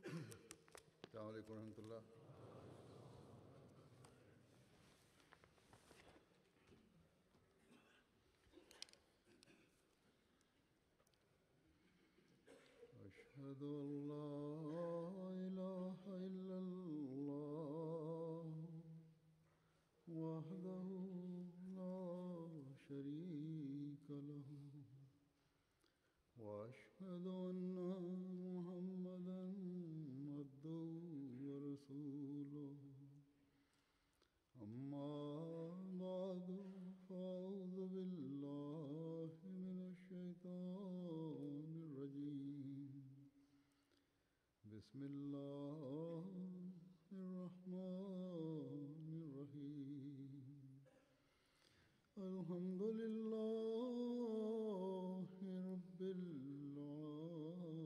السلام عليكم ورحمة الله. أشهد أن لا إله إلا الله وحده لا شريك له وأشهد أن محمدا عبده ورسوله أما بعد فأعوذ بالله من الشيطان الرجيم بسم الله الرحمن الرحيم الحمد لله رب العالمين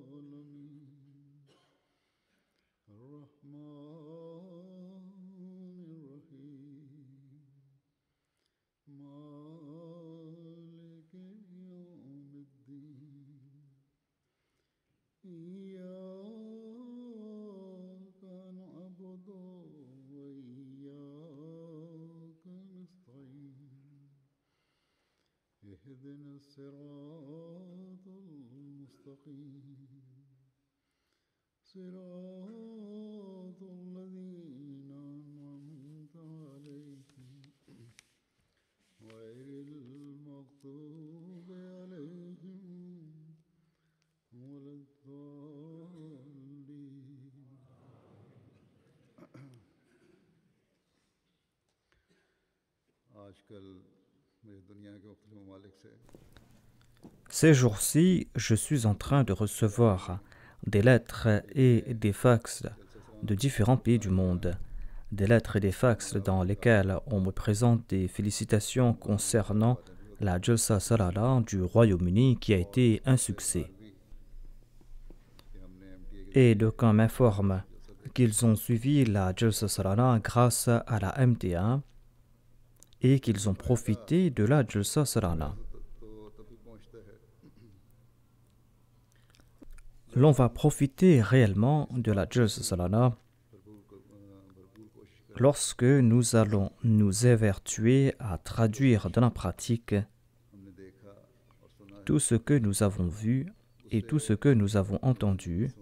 الرحمن الرحيم مالك يوم الدين إياك نعبد وإياك نستعين اهدنا الصراط المستقيم صراط الذين أنعمت عليهم غير المغضوب عليهم ولا الضالين. आजकल मेरी दुनिया के मुख्तलिफ ममालिक से Ces jours-ci, je suis en train de recevoir des lettres et des fax de différents pays du monde. Des lettres et des fax dans lesquels on me présente des félicitations concernant la Jalsa Salala du Royaume-Uni qui a été un succès. Et d'aucuns m'informent qu'ils ont suivi la Jalsa Salala grâce à la MTA et qu'ils ont profité de la Jalsa Salala. L'on va profiter réellement de la Jalsa Salala lorsque nous allons nous évertuer à traduire dans la pratique tout ce que nous avons vu et tout ce que nous avons entendu,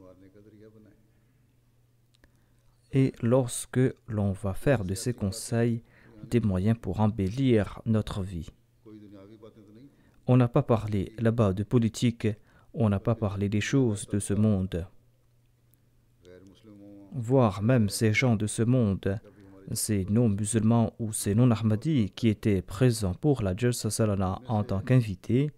et lorsque l'on va faire de ces conseils des moyens pour embellir notre vie. On n'a pas parlé là-bas de politique, on n'a pas parlé des choses de ce monde. Voire même ces gens de ce monde, ces non-musulmans ou ces non-ahmadis qui étaient présents pour la Jalsa Salala en tant qu'invités,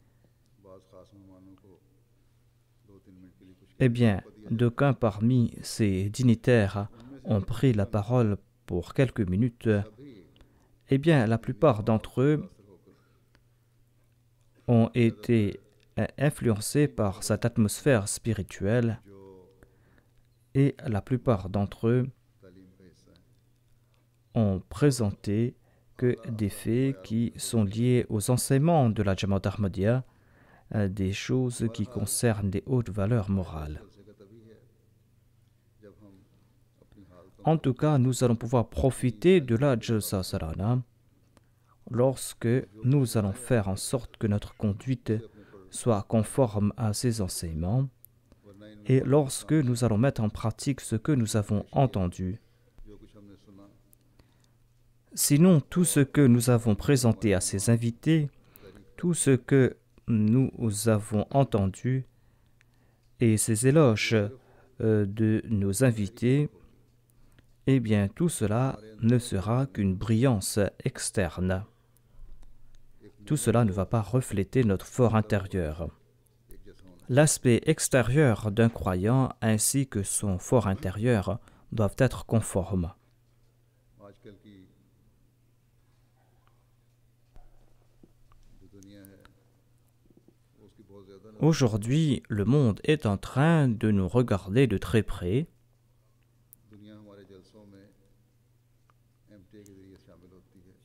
eh bien, d'aucuns parmi ces dignitaires ont pris la parole pour quelques minutes. Eh bien, la plupart d'entre eux ont été influencés par cette atmosphère spirituelle et la plupart d'entre eux ont présenté que des faits qui sont liés aux enseignements de la Jamaat Ahmadiyya, des choses qui concernent des hautes valeurs morales. En tout cas, nous allons pouvoir profiter de la Jalsa Salala lorsque nous allons faire en sorte que notre conduite soit conforme à ces enseignements et lorsque nous allons mettre en pratique ce que nous avons entendu. Sinon, tout ce que nous avons présenté à ces invités, tout ce que nous avons entendu et ces éloges de nos invités, eh bien, tout cela ne sera qu'une brillance externe. Tout cela ne va pas refléter notre fort intérieur. L'aspect extérieur d'un croyant ainsi que son fort intérieur doivent être conformes. Aujourd'hui, le monde est en train de nous regarder de très près.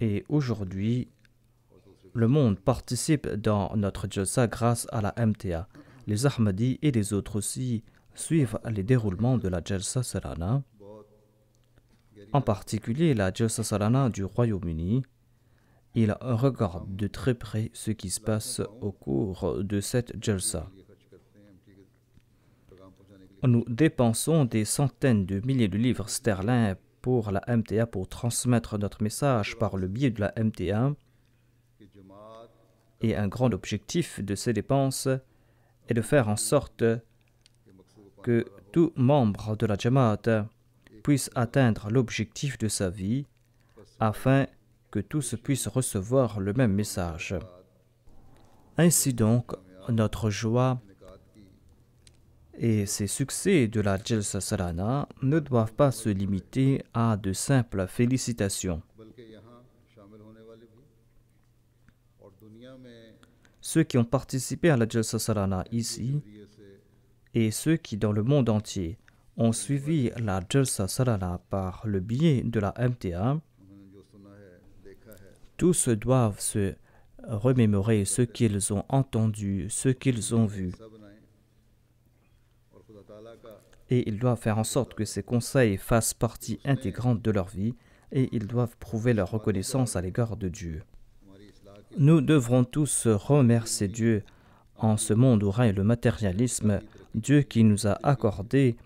Et aujourd'hui, le monde participe dans notre Jalsa grâce à la MTA. Les Ahmadis et les autres aussi suivent les déroulements de la Jalsa Salana, en particulier la Jalsa Salana du Royaume-Uni. Ils regardent de très près ce qui se passe au cours de cette Jalsa. Nous dépensons des centaines de milliers de livres sterling pour la MTA pour transmettre notre message par le biais de la MTA. Et un grand objectif de ces dépenses est de faire en sorte que tout membre de la Jamaat puisse atteindre l'objectif de sa vie afin que tous puissent recevoir le même message. Ainsi donc, notre joie et ces succès de la Jalsa Salana ne doivent pas se limiter à de simples félicitations. Ceux qui ont participé à la Jalsa Salana ici et ceux qui dans le monde entier ont suivi la Jalsa Salana par le biais de la MTA, tous doivent se remémorer ce qu'ils ont entendu, ce qu'ils ont vu. Et ils doivent faire en sorte que ces conseils fassent partie intégrante de leur vie et ils doivent prouver leur reconnaissance à l'égard de Dieu. Nous devrons tous remercier Dieu en ce monde où règne le matérialisme, Dieu qui nous a accordé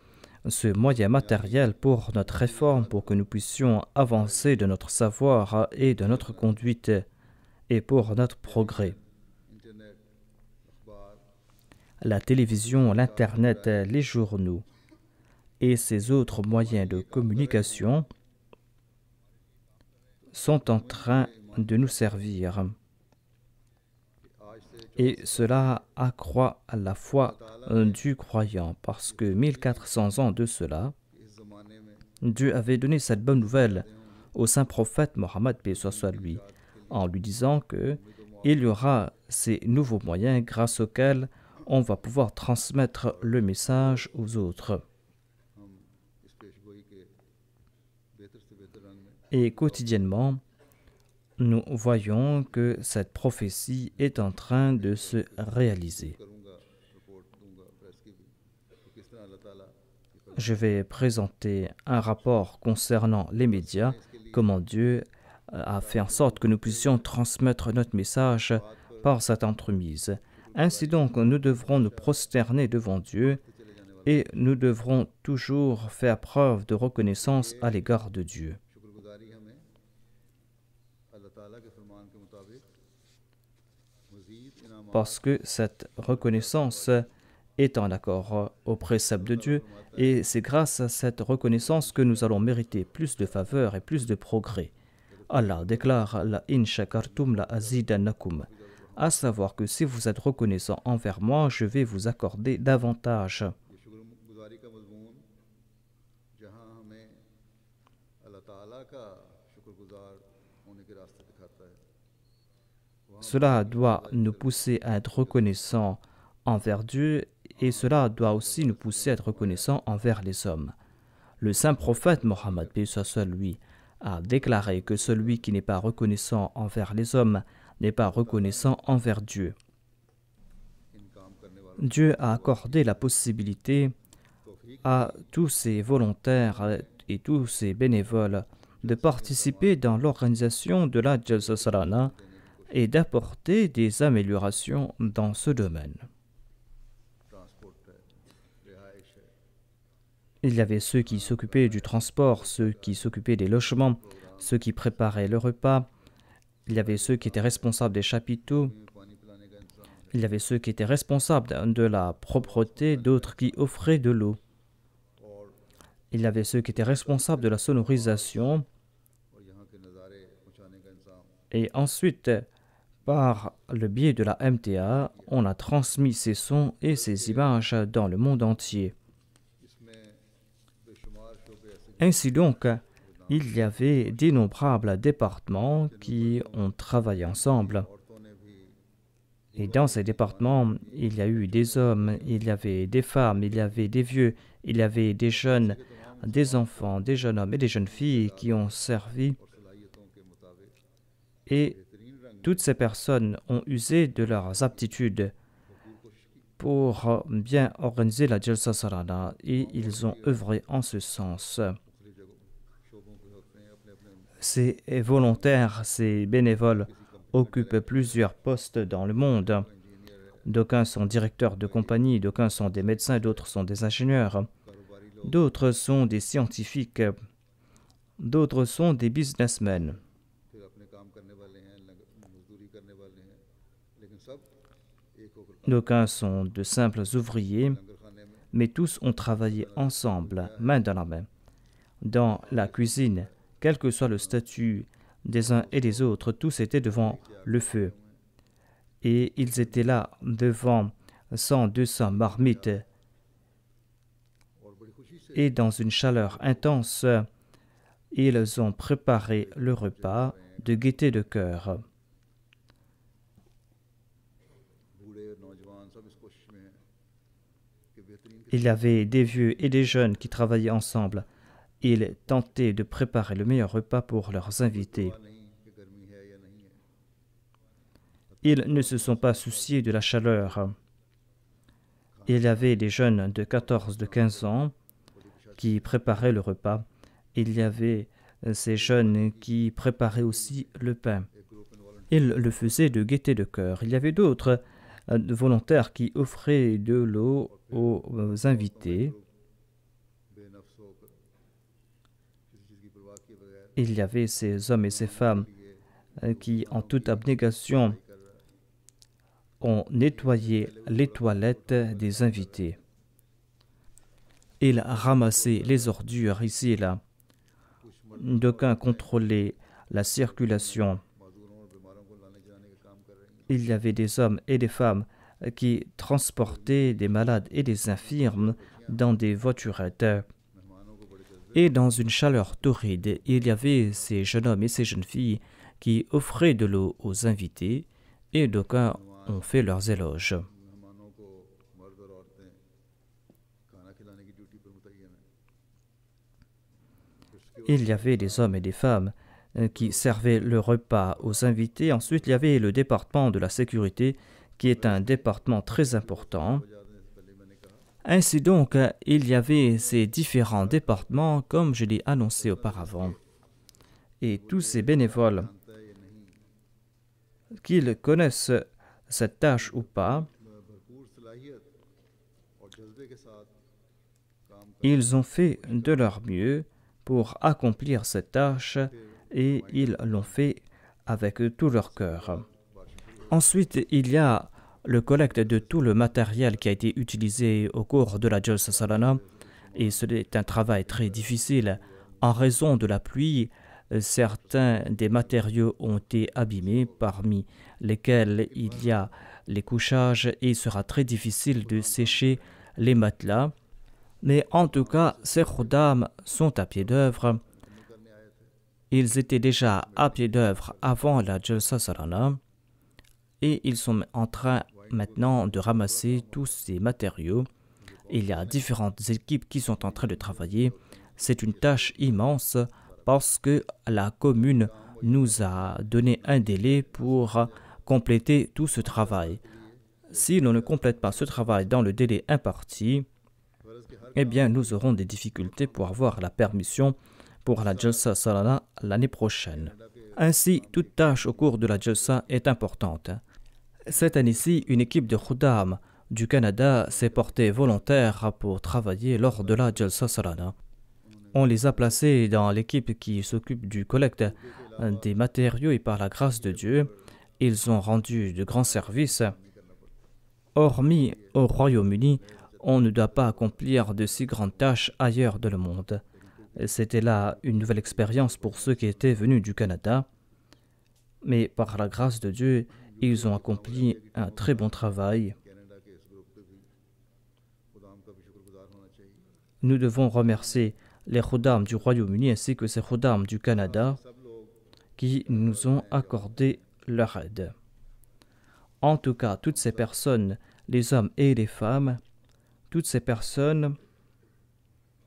ce moyen matériel pour notre réforme, pour que nous puissions avancer de notre savoir et de notre conduite et pour notre progrès. La télévision, l'Internet, les journaux et ces autres moyens de communication sont en train de nous servir. Et cela accroît la foi du croyant, parce que 1400 ans de cela, Dieu avait donné cette bonne nouvelle au saint prophète Mohammed, paix soit lui, en lui disant qu'il y aura ces nouveaux moyens grâce auxquels on va pouvoir transmettre le message aux autres. Et quotidiennement, nous voyons que cette prophétie est en train de se réaliser. Je vais présenter un rapport concernant les médias, comment Dieu a fait en sorte que nous puissions transmettre notre message par cette entremise. Ainsi donc, nous devrons nous prosterner devant Dieu et nous devrons toujours faire preuve de reconnaissance à l'égard de Dieu. Parce que cette reconnaissance est en accord au précepte de Dieu et c'est grâce à cette reconnaissance que nous allons mériter plus de faveurs et plus de progrès. Allah déclare la in shakartum la azidannakum, à savoir que si vous êtes reconnaissant envers moi, je vais vous accorder davantage. Cela doit nous pousser à être reconnaissants envers Dieu et cela doit aussi nous pousser à être reconnaissants envers les hommes. Le saint prophète Mohammed, paix soit lui, a déclaré que celui qui n'est pas reconnaissant envers les hommes n'est pas reconnaissant envers Dieu. Dieu a accordé la possibilité à tous ces volontaires et tous ces bénévoles de participer dans l'organisation de la Jalsa Salana et d'apporter des améliorations dans ce domaine. Il y avait ceux qui s'occupaient du transport, ceux qui s'occupaient des logements, ceux qui préparaient le repas, il y avait ceux qui étaient responsables des chapiteaux, il y avait ceux qui étaient responsables de la propreté, d'autres qui offraient de l'eau. Il y avait ceux qui étaient responsables de la sonorisation. Et ensuite, par le biais de la MTA, on a transmis ces sons et ces images dans le monde entier. Ainsi donc, il y avait d'innombrables départements qui ont travaillé ensemble. Et dans ces départements, il y a eu des hommes, il y avait des femmes, il y avait des vieux, il y avait des jeunes, des enfants, des jeunes hommes et des jeunes filles qui ont servi. Et toutes ces personnes ont usé de leurs aptitudes pour bien organiser la Jalsa Salana et ils ont œuvré en ce sens. मुख्तलिफ जगहों शोबों के होते हैं अपने अपने Ces volontaires, ces bénévoles किसी company occupent plusieurs postes dans le monde. Engineer है D'aucuns sont directeurs de compagnie, d'aucuns sont des médecins, d'autres sont des ingénieurs, कारोबारी लोग d'autres sont des scientifiques, d'autres sont des businessmen. फिर अपने काम करने वाले हैं मजदूरी करने वाले हैं लेकिन सब एक होकर काम D'aucuns sont de simples ouvriers, लंगर खाने में mais tous ont travaillé ensemble, main dans la main. Dans la cuisine, quel que soit le statut des uns et des autres, tous étaient devant le feu. Et ils étaient là devant 100, 200 marmites. और बड़ी खुशी से Et dans une chaleur intense, ils ont préparé le repas de gaieté de cœur. बूढ़े और नौजवान सब इस कोशिश में हैं कि बेहतरीन Il y avait des vieux et des jeunes qui travaillaient ensemble. Ils tentaient de préparer le meilleur repas pour leurs invités. परवाह नहीं कि गर्मी है या नहीं है Ils ne se sont pas souciés de la chaleur. Il y avait des jeunes de 14, de 15 ans qui préparaient le repas. Il y avait ces jeunes qui préparaient aussi le pain. एक group involve Ils le faisaient de gaieté de cœur. Il y avait d'autres volontaires qui offraient de l'eau aux invités. बेनफ्स होकर किसी चीज़ की परवाह किए बगैर Il y avait ces hommes et ces femmes qui, en toute abnégation, कर रहा है ont nettoyé les toilettes des invités. Ils ramassaient les ordures ici et là. D'aucuns contrôlaient la circulation. मजदूरों और बीमारों को लाने जाने का काम कर रही हैं Il y avait des hommes et des femmes qui transportaient des malades et des infirmes dans des voiturettes. मेहमानों को बड़े जज्बे Et dans une chaleur torride, il y avait ces jeunes hommes et ces jeunes filles qui offraient de l'eau aux invités et d'aucuns ont fait leurs éloges. मेहमानों को मर्द और औरतें खाना खिलाने की ड्यूटी पर मुतय्यन है Il y avait des hommes et des femmes qui servaient le repas aux invités. Ensuite, il y avait le département de la sécurité qui est un département très important. वजह से पहले मैंने कहा Ainsi donc, il y avait ces différents départements comme je l'ai annoncé auparavant. Et tous ces bénévoles, जानता है या नहीं qu'ils connaissent cette tâche ou pas, भरपूर सलाहियत और जज्बे के साथ काम कर ils ont fait de leur mieux pour accomplir cette tâche et ils l'ont fait avec tout leur cœur. Ensuite, il y a le collecte de tout le matériel qui a été utilisé au cours de la Jalsa Salana et c'est un travail très difficile. En raison de la pluie, certains des matériaux ont été abîmés, parmi lesquels il y a les couchages et il sera très difficile de sécher les matelas. Mais en tout cas, ces khuddam sont à pied d'œuvre. Ils étaient déjà à pied d'œuvre avant la Jalsa Salana et ils sont en train maintenant de ramasser tous ces matériaux. Il y a différentes équipes qui sont en train de travailler. C'est une tâche immense parce que la commune nous a donné un délai pour compléter tout ce travail. Si l'on ne complète pas ce travail dans le délai imparti, eh bien nous aurons des difficultés pour avoir la permission pour la Jalsa Salana l'année prochaine. Ainsi, toute tâche au cours de la Jalsa est importante. Cette année-ci, une équipe de khuddam du Canada s'est portée volontaire pour travailler lors de la Jalsa Salana. On les a placés dans l'équipe qui s'occupe du collecte des matériaux et par la grâce de Dieu, ils ont rendu de grands services. Hormis au Royaume-Uni, on ne doit pas accomplir de si grandes tâches ailleurs dans le monde. C'était là une nouvelle expérience pour ceux qui étaient venus du Canada. Mais par la grâce de Dieu, ils ont accompli un très bon travail. Canada के इस ग्रुप पे भी खुदाम का भी शुक्रगुजार होना चाहिए Nous devons remercier les khuddam du Royaume-Uni ainsi que ces khuddam du Canada सब लोग qui nous ont accordé leur aide. En tout cas, toutes ces personnes, les hommes et les femmes, toutes ces personnes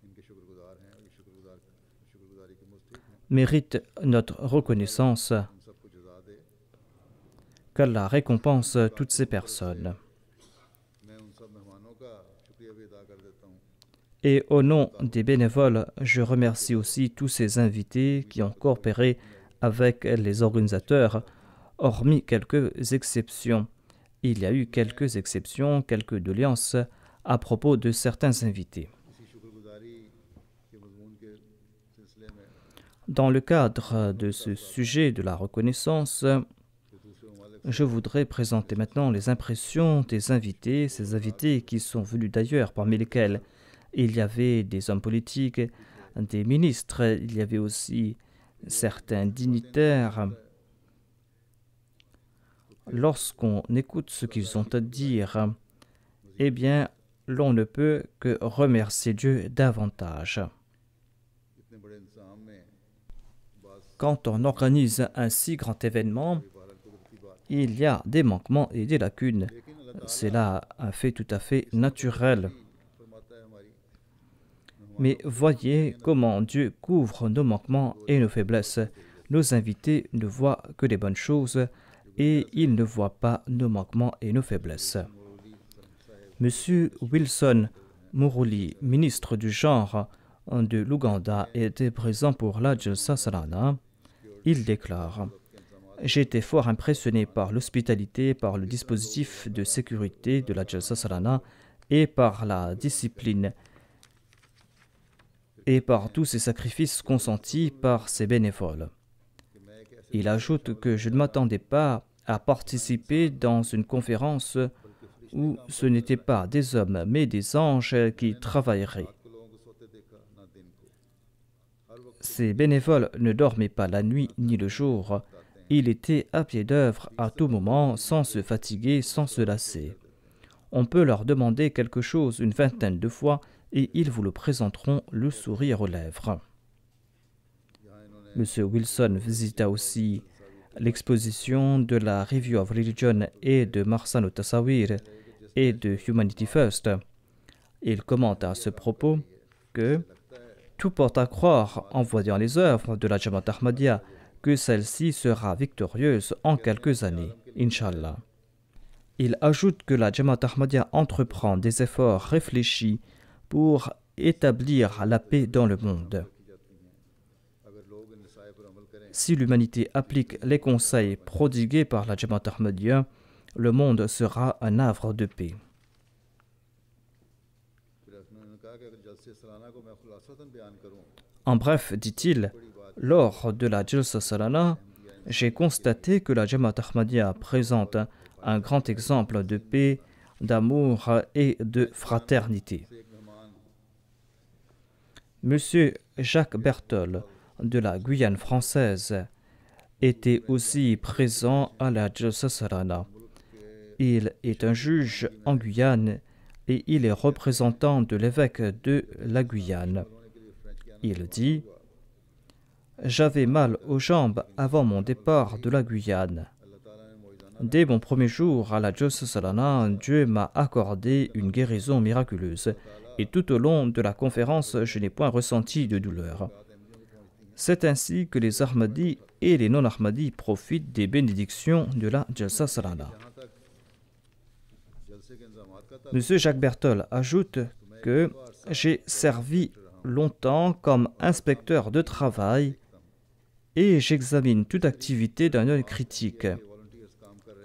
इनके शुक्रगुजार हैं और ये शुक्रगुजारी के मुस्तहिक हैं méritent notre reconnaissance. उन सबको जज़ा दे Qu'Allah récompense toutes ces personnes. मैं उन सब Et au nom des bénévoles, je remercie aussi tous ces invités qui ont coopéré avec les organisateurs, hormis quelques exceptions. Il y a eu quelques exceptions, quelques doléances à propos de certains invités. Dans le cadre de ce sujet de la reconnaissance, je voudrais présenter maintenant les impressions des invités, ces invités qui sont venus d'ailleurs, parmi lesquels il y avait des hommes politiques, des ministres, il y avait aussi certains dignitaires. Lorsqu'on écoute ce qu'ils ont à dire, eh bien, l'on ne peut que remercier Dieu davantage. Quand on organise un si grand événement, il y a des manquements et des lacunes. C'est là un fait tout à fait naturel. Mais voyez comment Dieu couvre nos manquements et nos faiblesses. Nos invités ne voient que les bonnes choses et ils ne voient pas nos manquements et nos faiblesses. Monsieur Wilson Muruli, ministre du genre de l'Ouganda, était présent pour la Jalsa Salana. Il déclare: j'ai été fort impressionné par l'hospitalité, par le dispositif de sécurité de la Jalsa Salana et par la discipline et par tous ces sacrifices consentis par ces bénévoles. Il ajoute que je ne m'attendais pas à participer dans une conférence où ce n'étaient pas des hommes mais des anges qui travailleraient. Ces bénévoles ne dormaient pas la nuit ni le jour. Il était à pied d'œuvre à tout moment, sans se fatiguer, sans se lasser. On peut leur demander quelque chose une vingtaine de fois et ils vous le présenteront le sourire aux lèvres. M. Wilson visita aussi l'exposition de la Review of Religion et de Marsan Tasawir et de Humanity First. Il commente à ce propos que tout porte à croire, en voyant les œuvres de la Jamaat Ahmadiyya, que celle-ci sera victorieuse en quelques années, Inch'Allah. Il ajoute que la Jamaat Ahmadiyya entreprend des efforts réfléchis pour établir la paix dans le monde. Si l'humanité applique les conseils prodigués par la Jamaat Ahmadiyya, le monde sera un havre de paix. En bref, dit-il, lors de la Jalsa Salana, j'ai constaté que la Jamaat Ahmadiyya présente un grand exemple de paix, d'amour et de fraternité. Monsieur Jacques Bertol, de la Guyane française, était aussi présent à la Jalsa Salana. Il est un juge en Guyane et il est représentant de l'évêque de la Guyane. Il dit: j'avais mal aux jambes avant mon départ de la Guyane. Dès mon premier jour à la Jalsa Salana, Dieu m'a accordé une guérison miraculeuse et tout au long de la conférence, je n'ai point ressenti de douleur. C'est ainsi que les Ahmadis et les non-Ahmadis profitent des bénédictions de la Jalsa Salana. M. Jacques Bertol ajoute que j'ai servi longtemps comme inspecteur de travail et j'examine toute activité d'un œil critique.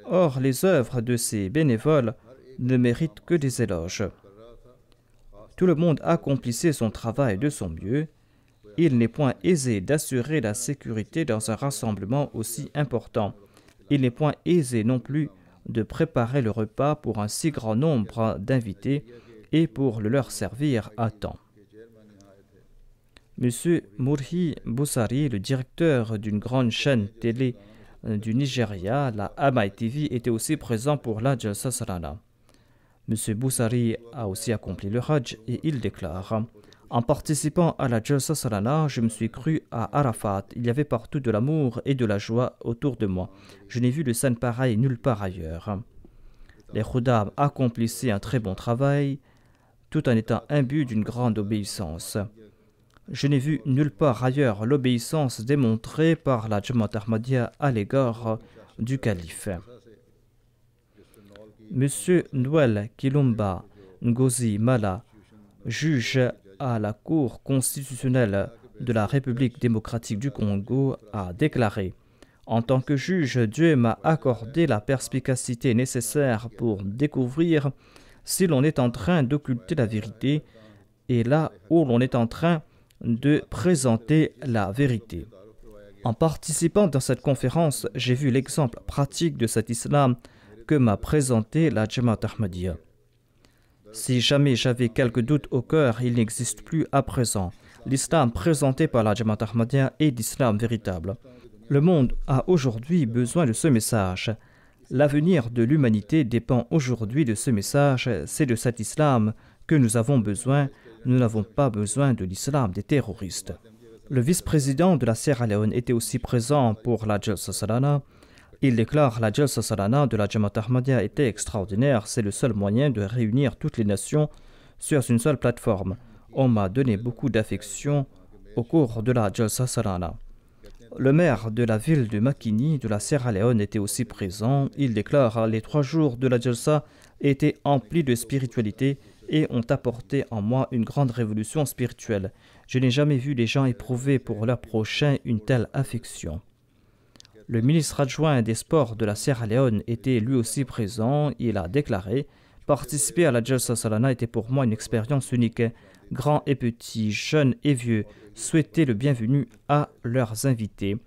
Or, les œuvres de ces bénévoles ne méritent que des éloges. Tout le monde accomplissait son travail de son mieux. Il n'est point aisé d'assurer la sécurité dans un rassemblement aussi important. Il n'est point aisé non plus de préparer le repas pour un si grand nombre d'invités et pour le leur servir à temps. M. Murhi Boussari, le directeur d'une grande chaîne télé du Nigeria, la Amai TV, était aussi présent pour la Jalsa Salana. M. Boussari a aussi accompli le Hajj et il déclare: en participant à la Jalsa Salana, je me suis cru à Arafat. Il y avait partout de l'amour et de la joie autour de moi. Je n'ai vu de scène pareille nulle part ailleurs. Les Khuddam accomplissaient un très bon travail, tout en étant imbus d'une grande obéissance. Je n'ai vu nulle part ailleurs l'obéissance démontrée par la Jamaat Ahmadiyya à l'égard du calife. M. Noël Kilumba Ngozi Mala, juge à la Cour constitutionnelle de la République démocratique du Congo, a déclaré: en tant que juge, Dieu m'a accordé la perspicacité nécessaire pour découvrir si l'on est en train d'occulter la vérité et là où l'on est en train de présenter la vérité. En participant dans cette conférence, j'ai vu l'exemple pratique de cet islam que m'a présenté la Jamaat Ahmadiyya. Si jamais j'avais quelques doutes au cœur, il n'existe plus à présent. L'islam présenté par la Jamaat Ahmadiyya est l'islam véritable. Le monde a aujourd'hui besoin de ce message. L'avenir de l'humanité dépend aujourd'hui de ce message. C'est de cet islam que nous avons besoin. Nous n'avons pas besoin de l'islam des terroristes. Le vice-président de la Sierra Leone était aussi présent pour la Jalsa Salana. Il déclare: la Jalsa Salana de la Jamaat Ahmadiyya était extraordinaire. C'est le seul moyen de réunir toutes les nations sur une seule plateforme. On m'a donné beaucoup d'affection au cours de la Jalsa Salana. Le maire de la ville de Makini de la Sierra Leone était aussi présent. Il déclare: les 3 jours de la Jalsa étaient emplis de spiritualité et ont apporté en moi une grande révolution spirituelle. Je n'ai jamais vu les gens éprouver pour leur prochain une telle affection. Le ministre adjoint des Sports de la Sierra Leone était lui aussi présent. Il a déclaré: participer à la Jalsa Salana était pour moi une expérience unique. Grands et petits, jeunes et vieux souhaitaient le bienvenu à leurs invités.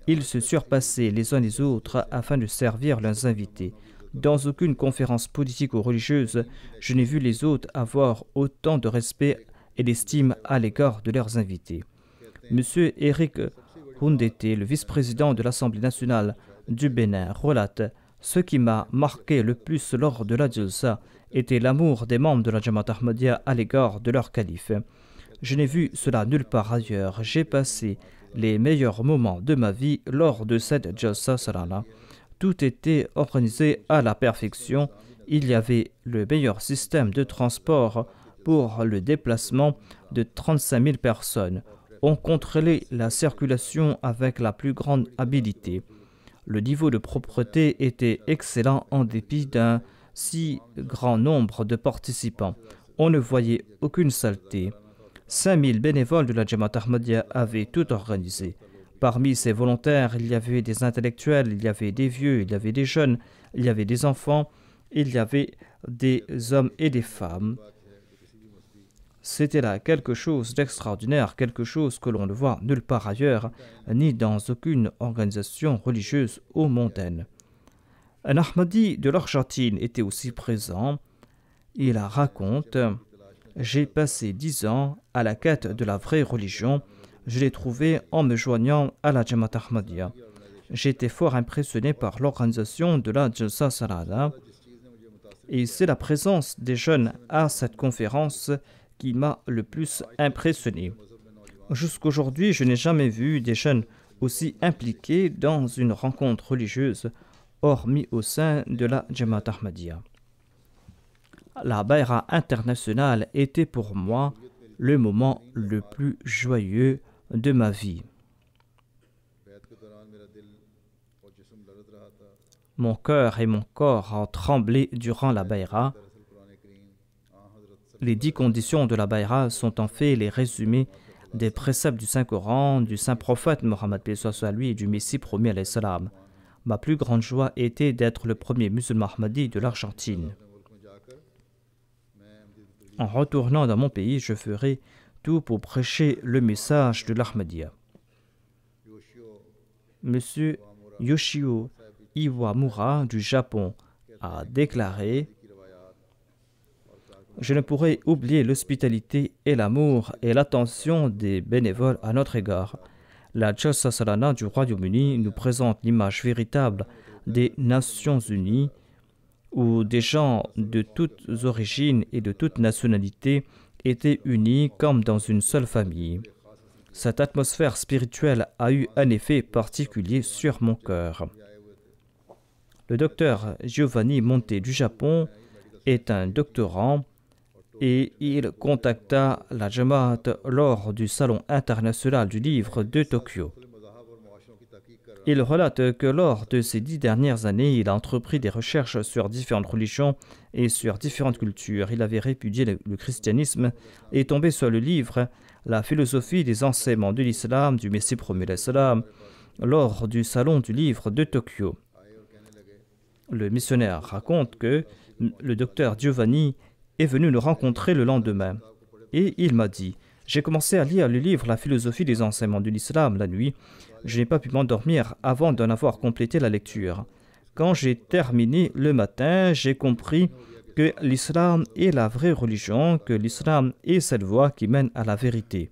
Ils se surpassaient les uns les autres afin de servir leurs invités. Dans aucune conférence politique ou religieuse, je n'ai vu les hôtes avoir autant de respect et d'estime à l'égard de leurs invités. Monsieur Eric Hundete, le vice-président de l'Assemblée nationale du Bénin, relate: ce qui m'a marqué le plus lors de la Jalsa était l'amour des membres de la Jamaat Ahmadiyya à l'égard de leur calife. Je n'ai vu cela nulle part ailleurs. J'ai passé les meilleurs moments de ma vie lors de cette Jalsa Salana. Tout était organisé à la perfection. Il y avait le meilleur système de transport pour le déplacement de 35 000 personnes. On contrôlait la circulation avec la plus grande habileté. Le niveau de propreté était excellent en dépit d'un si grand nombre de participants. On ne voyait aucune saleté. 5 000 bénévoles de la Jamaat Ahmadiyya avaient tout organisé. Parmi ces volontaires, il y avait des intellectuels, il y avait des vieux, il y avait des jeunes, il y avait des enfants, il y avait des hommes et des femmes. C'était là quelque chose d'extraordinaire, quelque chose que l'on ne voit nulle part ailleurs, ni dans aucune organisation religieuse ou mondaine. Un Ahmadi de l'Argentine était aussi présent. Il raconte: j'ai passé 10 ans à la quête de la vraie religion. Je l'ai trouvée en me joignant à la Jamaat Ahmadiyya. J'étais fort impressionné par l'organisation de la Jalsa Salana. Et c'est la présence des jeunes à cette conférence qui m'a le plus impressionné. Jusqu'aujourd'hui, je n'ai jamais vu des jeunes aussi impliqués dans une rencontre religieuse, hormis au sein de la Jamaat Ahmadiyya. La Bayra internationale était pour moi le moment le plus joyeux de ma vie. Mon cœur et mon corps ont tremblé durant la Bayra. Les 10 conditions de la Bayra sont en fait les résumés des préceptes du Saint-Coran, du Saint-Prophète Mohammed à lui et du Messie promis alayhi salam. Ma plus grande joie était d'être le premier musulman Ahmadi de l'Argentine. En retournant dans mon pays, je ferai tout pour prêcher le message de l'Ahmadiyya. Monsieur Yoshio Iwamura du Japon a déclaré: je ne pourrai oublier l'hospitalité et l'amour et l'attention des bénévoles à notre égard. La Jalsa Salana du Royaume-Uni nous présente l'image véritable des Nations Unies où des gens de toutes origines et de toutes nationalités étaient unis comme dans une seule famille. Cette atmosphère spirituelle a eu un effet particulier sur mon cœur. Le docteur Giovanni Monte du Japon est un doctorant et il contacta la Jamaat lors du Salon international du livre de Tokyo. Il relate que lors de ces 10 dernières années, il a entrepris des recherches sur différentes religions et sur différentes cultures. Il avait répudié le christianisme et est tombé sur le livre La philosophie des enseignements de l'islam du Messie promis l'islam lors du salon du livre de Tokyo. Le missionnaire raconte que le docteur Giovanni est venu nous rencontrer le lendemain et il m'a dit « J'ai commencé à lire le livre La philosophie des enseignements de l'islam la nuit. Je n'ai pas pu m'endormir avant d'en avoir complété la lecture. Quand j'ai terminé le matin, j'ai compris que l'islam est la vraie religion, que l'islam est cette voie qui mène à la vérité. »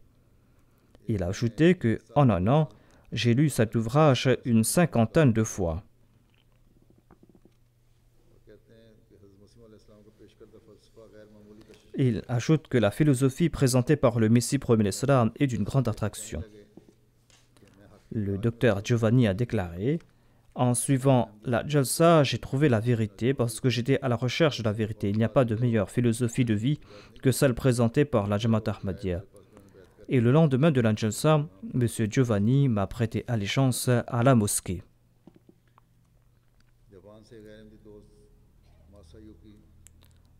Il a ajouté qu'en un an, j'ai lu cet ouvrage une 50aine de fois. Il ajoute que la philosophie présentée par le Messie promis l'islam est d'une grande attraction. Le docteur Giovanni a déclaré « En suivant la Jalsa, j'ai trouvé la vérité parce que j'étais à la recherche de la vérité. Il n'y a pas de meilleure philosophie de vie que celle présentée par la Jamaat Ahmadiyya. » Et le lendemain de la Jalsa, M. Giovanni m'a prêté allégeance à la mosquée.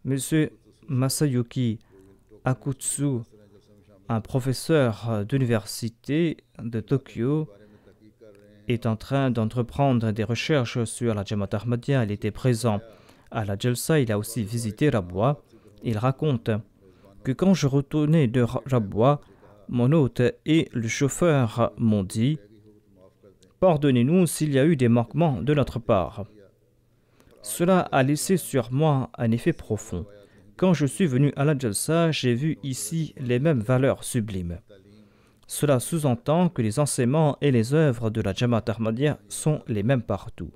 M. Masayuki Akutsu, un professeur d'université de Tokyo, est en train d'entreprendre des recherches sur la Jamaat Ahmadiyya. Il était présent à la Jalsa, il a aussi visité Rabwa. Il raconte que quand je retournais de Rabwa, mon hôte et le chauffeur m'ont dit « Pardonnez-nous s'il y a eu des manquements de notre part. » Cela a laissé sur moi un effet profond. Quand je suis venu à la Jalsa, j'ai vu ici les mêmes valeurs sublimes. Cela sous-entend que les enseignements et les œuvres de la Jamaat Ahmadiyya sont les mêmes partout.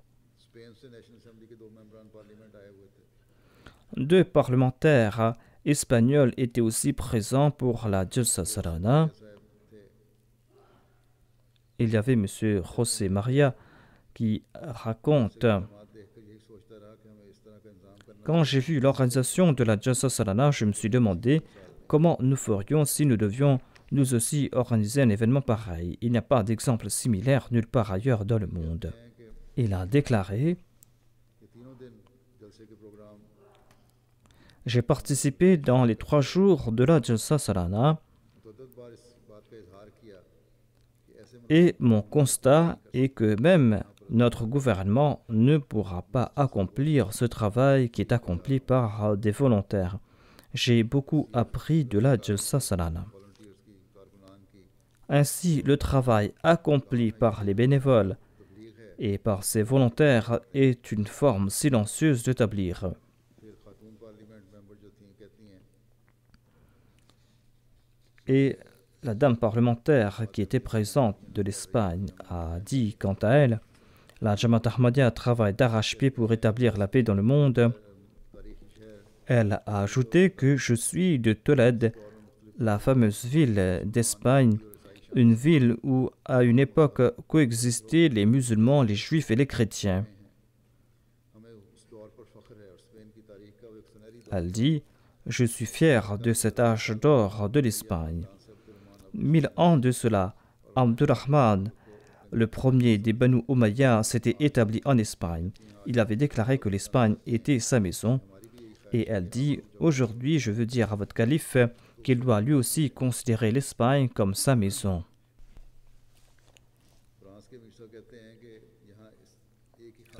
2 parlementaires espagnols étaient aussi présents pour la Jalsa Salana. Il y avait M. José Maria qui raconte « Quand j'ai vu l'organisation de la Jalsa Salana, je me suis demandé comment nous ferions si nous devions nous aussi organiser un événement pareil. Il n'y a pas d'exemple similaire nulle part ailleurs dans le monde. » Il a déclaré « J'ai participé dans les 3 jours de la Jalsa Salana et mon constat est que même notre gouvernement ne pourra pas accomplir ce travail qui est accompli par des volontaires. J'ai beaucoup appris de la Jalsa Salana. Ainsi, le travail accompli par les bénévoles et par ces volontaires est une forme silencieuse de tabligh. Et la dame parlementaire qui était présente de l'Espagne a dit quant à elle, la Jamaat Ahmadiyya travaille d'arrache-pied pour établir la paix dans le monde. Elle a ajouté que je suis de Tolède, la fameuse ville d'Espagne, une ville où à une époque coexistaient les musulmans, les juifs et les chrétiens. Elle dit « Je suis fier de cet âge d'or de l'Espagne. » 1000 ans de cela, Abdurrahman, le premier des Banu Umayya, s'était établi en Espagne. Il avait déclaré que l'Espagne était sa maison. Et elle dit « Aujourd'hui, je veux dire à votre calife qu'il doit lui aussi considérer l'Espagne comme sa maison. »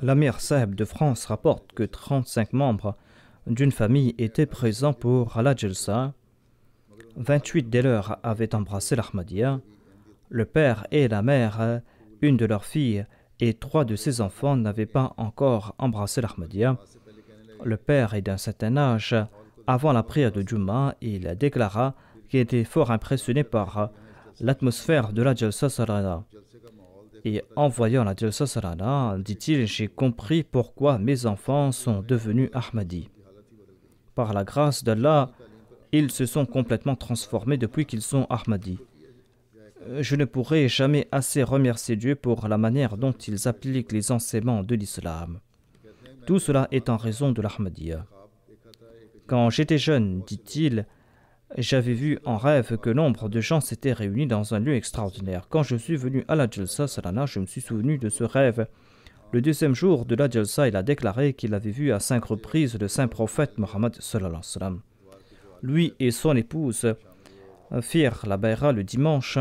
L'Amir Saheb de France rapporte que 35 membres d'une famille étaient présents pour la Jalsa. 28 dès lors avaient embrassé l'Ahmadiyya. Le père et la mère, une de leurs filles et 3 de ses enfants n'avaient pas encore embrassé l'Ahmadiyya. Le père est d'un certain âge. Avant la prière de Juma, il déclara qu'il était fort impressionné par l'atmosphère de la Jalsa Salana. Et en voyant la Jalsa Salana, dit-il, j'ai compris pourquoi mes enfants sont devenus Ahmadis. Par la grâce d'Allah, ils se sont complètement transformés depuis qu'ils sont Ahmadis. Je ne pourrai jamais assez remercier Dieu pour la manière dont ils appliquent les enseignements de l'islam. Tout cela est en raison de l'Ahmadiyya. Quand j'étais jeune, dit-il, j'avais vu en rêve que nombre de gens s'étaient réunis dans un lieu extraordinaire. Quand je suis venu à la Jalsa Salana, je me suis souvenu de ce rêve. Le deuxième jour de la Jalsa, il a déclaré qu'il avait vu à 5 reprises le saint prophète Mohammed sallallahu alayhi wa sallam. Lui et son épouse firent la bayra le dimanche.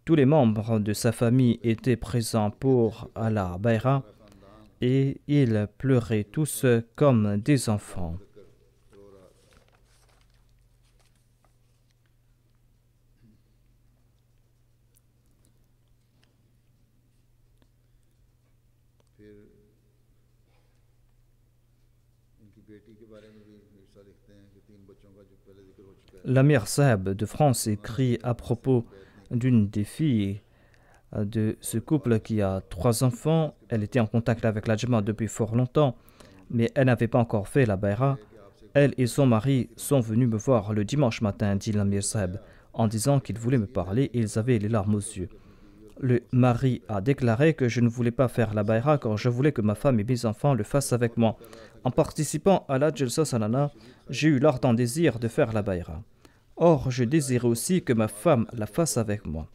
Tous les membres de sa famille étaient présents pour la bayra et ils pleuraient tous comme des enfants. L'Amir Saab de France écrit à propos d'une des filles de ce couple qui a 3 enfants. Elle était en contact avec la Jamaat depuis fort longtemps, mais elle n'avait pas encore fait la bayra. Elle et son mari sont venus me voir le dimanche matin, dit l'Amir Saab, en disant qu'ils voulaient me parler et ils avaient les larmes aux yeux. Le mari a déclaré que je ne voulais pas faire la bayra car je voulais que ma femme et mes enfants le fassent avec moi. En participant à la Jalsa Salana, j'ai eu l'ardent désir de faire la bayra. Or, je désirais aussi que ma femme la fasse avec moi.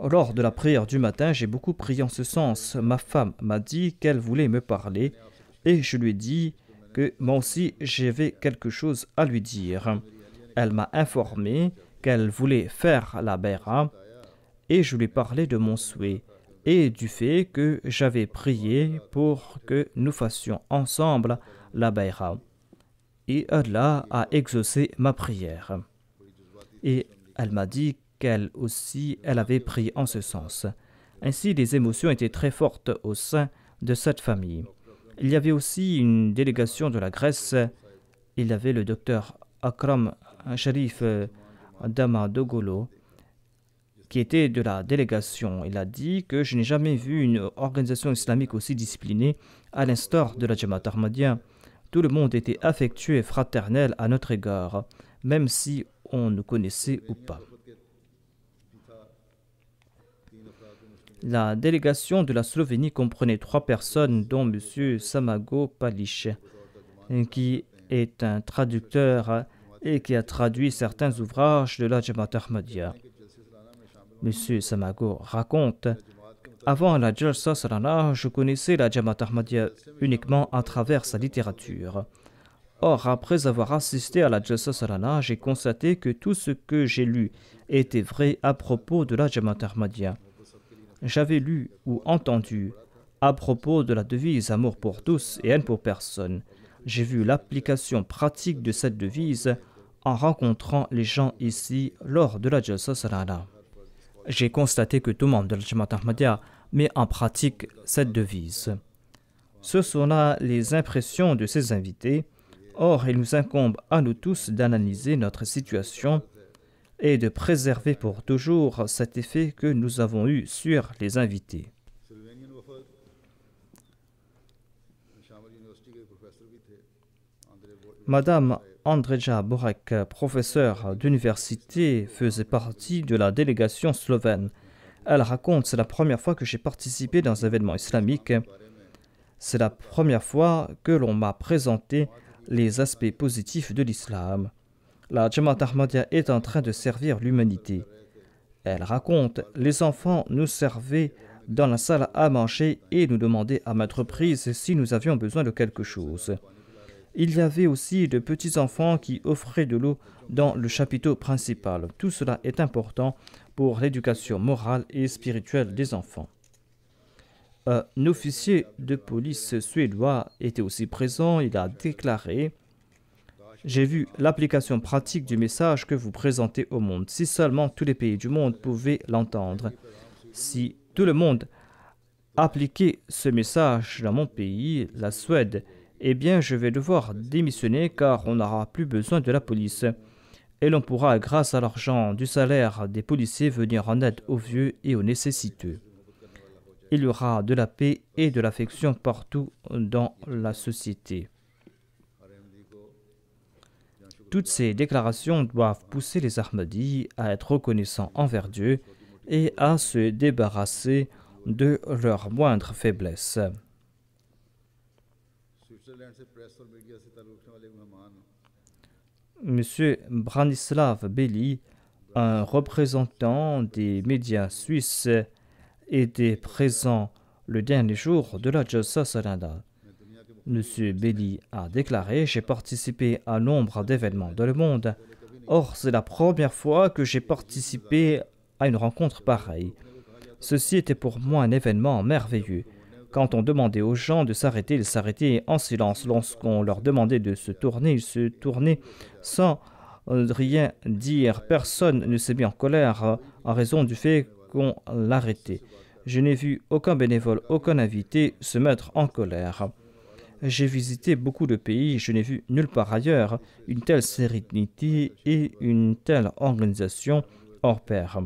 Lors de la prière du matin, j'ai beaucoup prié en ce sens. Ma femme m'a dit qu'elle voulait me parler et je lui ai dit que moi aussi j'avais quelque chose à lui dire. Elle m'a informé qu'elle voulait faire la bayra et je lui ai parlé de mon souhait et du fait que j'avais prié pour que nous fassions ensemble la bayra. Et Allah a exaucé ma prière. Et elle m'a dit qu'elle aussi, elle avait prié en ce sens. Ainsi, les émotions étaient très fortes au sein de cette famille. Il y avait aussi une délégation de la Grèce. Il y avait le docteur Akram Sharif Damadogolo qui était de la délégation. Il a dit que je n'ai jamais vu une organisation islamique aussi disciplinée à l'instar de la Jamaat Ahmadiyya. Tout le monde était affectueux et fraternel à notre égard, même si on nous connaissait ou pas. La délégation de la Slovénie comprenait 3 personnes, dont M. Samago Palic, qui est un traducteur et qui a traduit certains ouvrages de la Jamaat Ahmadiyya. M. Samago raconte: avant la Jalsa Salana, je connaissais la Jamaat Ahmadiyya uniquement à travers sa littérature. Or, après avoir assisté à la Jalsa Salana, j'ai constaté que tout ce que j'ai lu était vrai à propos de la Jamaat Ahmadiyya. J'avais lu ou entendu à propos de la devise amour pour tous et haine pour personne. J'ai vu l'application pratique de cette devise en rencontrant les gens ici lors de la Jalsa Salana. J'ai constaté que tout membre de la Jamaat Ahmadiyya met en pratique cette devise. Ce sont là les impressions de ces invités. Or, il nous incombe à nous tous d'analyser notre situation et de préserver pour toujours cet effet que nous avons eu sur les invités. Madame Andreja Borek, professeure d'université, faisait partie de la délégation slovène. Elle raconte: c'est la première fois que j'ai participé dans un événement islamique. C'est la première fois que l'on m'a présenté les aspects positifs de l'islam. La Jamaat Ahmadiyya est en train de servir l'humanité. Elle raconte: les enfants nous servaient dans la salle à manger et nous demandaient à maintes reprises si nous avions besoin de quelque chose. Il y avait aussi de petits-enfants qui offraient de l'eau dans le chapiteau principal. Tout cela est important pour l'éducation morale et spirituelle des enfants. Un officier de police suédois était aussi présent. Il a déclaré: j'ai vu l'application pratique du message que vous présentez au monde. Si seulement tous les pays du monde pouvaient l'entendre. Si tout le monde appliquait ce message dans mon pays, la Suède, eh bien je vais devoir démissionner car on n'aura plus besoin de la police. Et l'on pourra, grâce à l'argent du salaire des policiers, venir en aide aux vieux et aux nécessiteux. Il y aura de la paix et de l'affection partout dans la société. Toutes ces déclarations doivent pousser les Ahmadis à être reconnaissants envers Dieu et à se débarrasser de leurs moindres faiblesses. Monsieur Branislav Beli, un représentant des médias suisses, était présent le dernier jour de la Jalsa Salana. Monsieur Beli a déclaré: j'ai participé à nombre d'événements dans le monde. Or, c'est la première fois que j'ai participé à une rencontre pareille. Ceci était pour moi un événement merveilleux. Quand on demandait aux gens de s'arrêter, ils s'arrêtaient en silence. Lorsqu'on leur demandait de se tourner, ils se tournaient sans rien dire. Personne ne s'est mis en colère en raison du fait qu'on l'arrêtait. Je n'ai vu aucun bénévole, aucun invité se mettre en colère. J'ai visité beaucoup de pays, je n'ai vu nulle part ailleurs une telle sérénité et une telle organisation hors pair.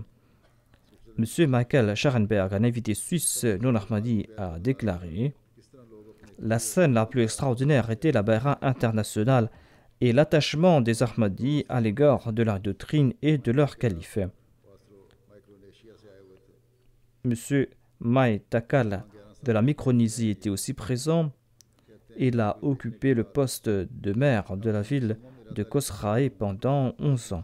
M. Michael Scharenberg, un invité suisse non Ahmadi, a déclaré: la scène la plus extraordinaire était la Bayra internationale et l'attachement des Ahmadis à l'égard de leur doctrine et de leur calife. M. Mai Takal de la Micronésie était aussi présent. Il a occupé le poste de maire de la ville de Kosrae pendant 11 ans.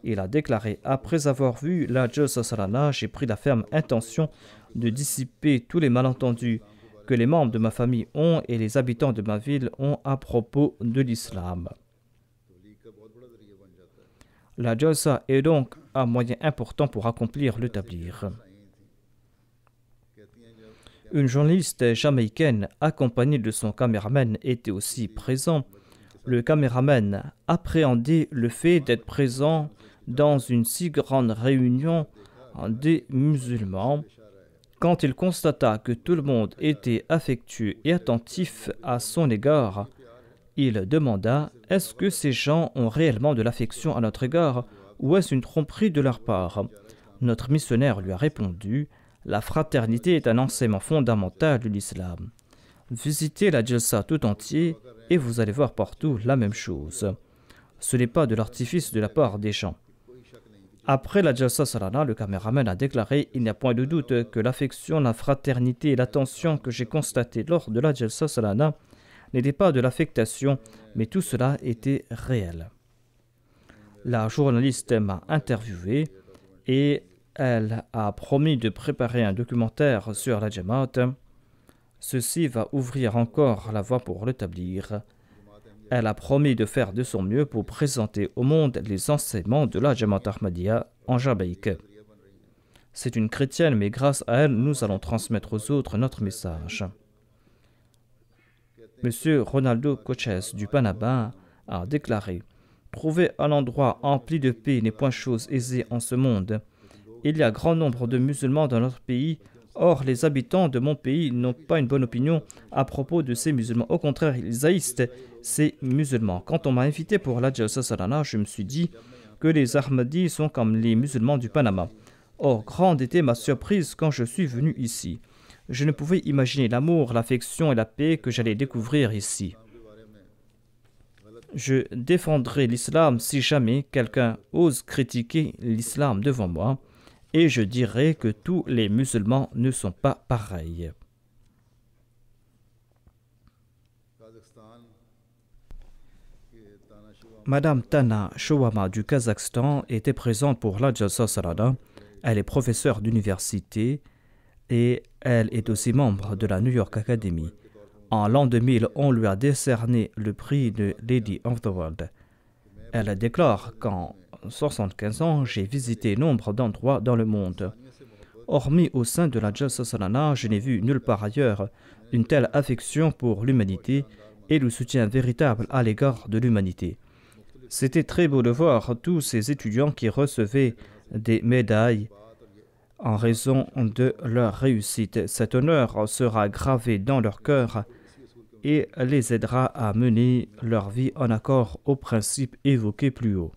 Il a déclaré: après avoir vu la Jalsa Salana, j'ai pris la ferme intention de dissiper tous les malentendus que les membres de ma famille ont et les habitants de ma ville ont à propos de l'islam. La Jalsa est donc un moyen important pour accomplir le tabligh. Une journaliste jamaïcaine accompagnée de son caméraman était aussi présent. Le caméraman appréhendait le fait d'être présent dans une si grande réunion des musulmans. Quand il constata que tout le monde était affectueux et attentif à son égard, il demanda: est-ce que ces gens ont réellement de l'affection à notre égard ou est-ce une tromperie de leur part? Notre missionnaire lui a répondu: la fraternité est un enseignement fondamental de l'islam. Visitez la Jalsa tout entier et vous allez voir partout la même chose. Ce n'est pas de l'artifice de la part des gens. Après la Jalsa Salana, le caméraman a déclaré: il n'y a point de doute que l'affection, la fraternité et l'attention que j'ai constatées lors de la Jalsa Salana n'étaient pas de l'affectation, mais tout cela était réel. La journaliste m'a interviewé et elle a promis de préparer un documentaire sur la Jamaat. Ceci va ouvrir encore la voie pour le tabligh. Elle a promis de faire de son mieux pour présenter au monde les enseignements de la Jamaat Ahmadiyya en Jamaïque. C'est une chrétienne, mais grâce à elle, nous allons transmettre aux autres notre message. Monsieur Ronaldo Coches du Panama a déclaré: trouver un endroit empli de paix n'est point chose aisée en ce monde. Il y a grand nombre de musulmans dans notre pays. Or, les habitants de mon pays n'ont pas une bonne opinion à propos de ces musulmans. Au contraire, ils haïssent ces musulmans. Quand on m'a invité pour la Jalsa Salana, je me suis dit que les Ahmadis sont comme les musulmans du Panama. Or, grande était ma surprise quand je suis venu ici. Je ne pouvais imaginer l'amour, l'affection et la paix que j'allais découvrir ici. Je défendrai l'islam si jamais quelqu'un ose critiquer l'islam devant moi. Et je dirais que tous les musulmans ne sont pas pareils. Madame Tana Showama du Kazakhstan était présente pour la Jalsa Salana. Elle est professeure d'université et elle est aussi membre de la New York Academy. En l'an 2000, on lui a décerné le prix de Lady of the World. Elle déclare qu'en 75 ans, j'ai visité nombre d'endroits dans le monde. Hormis au sein de la Jalsa Salana, je n'ai vu nulle part ailleurs une telle affection pour l'humanité et le soutien véritable à l'égard de l'humanité. C'était très beau de voir tous ces étudiants qui recevaient des médailles en raison de leur réussite. Cet honneur sera gravé dans leur cœur et les aidera à mener leur vie en accord aux principes évoqués plus haut.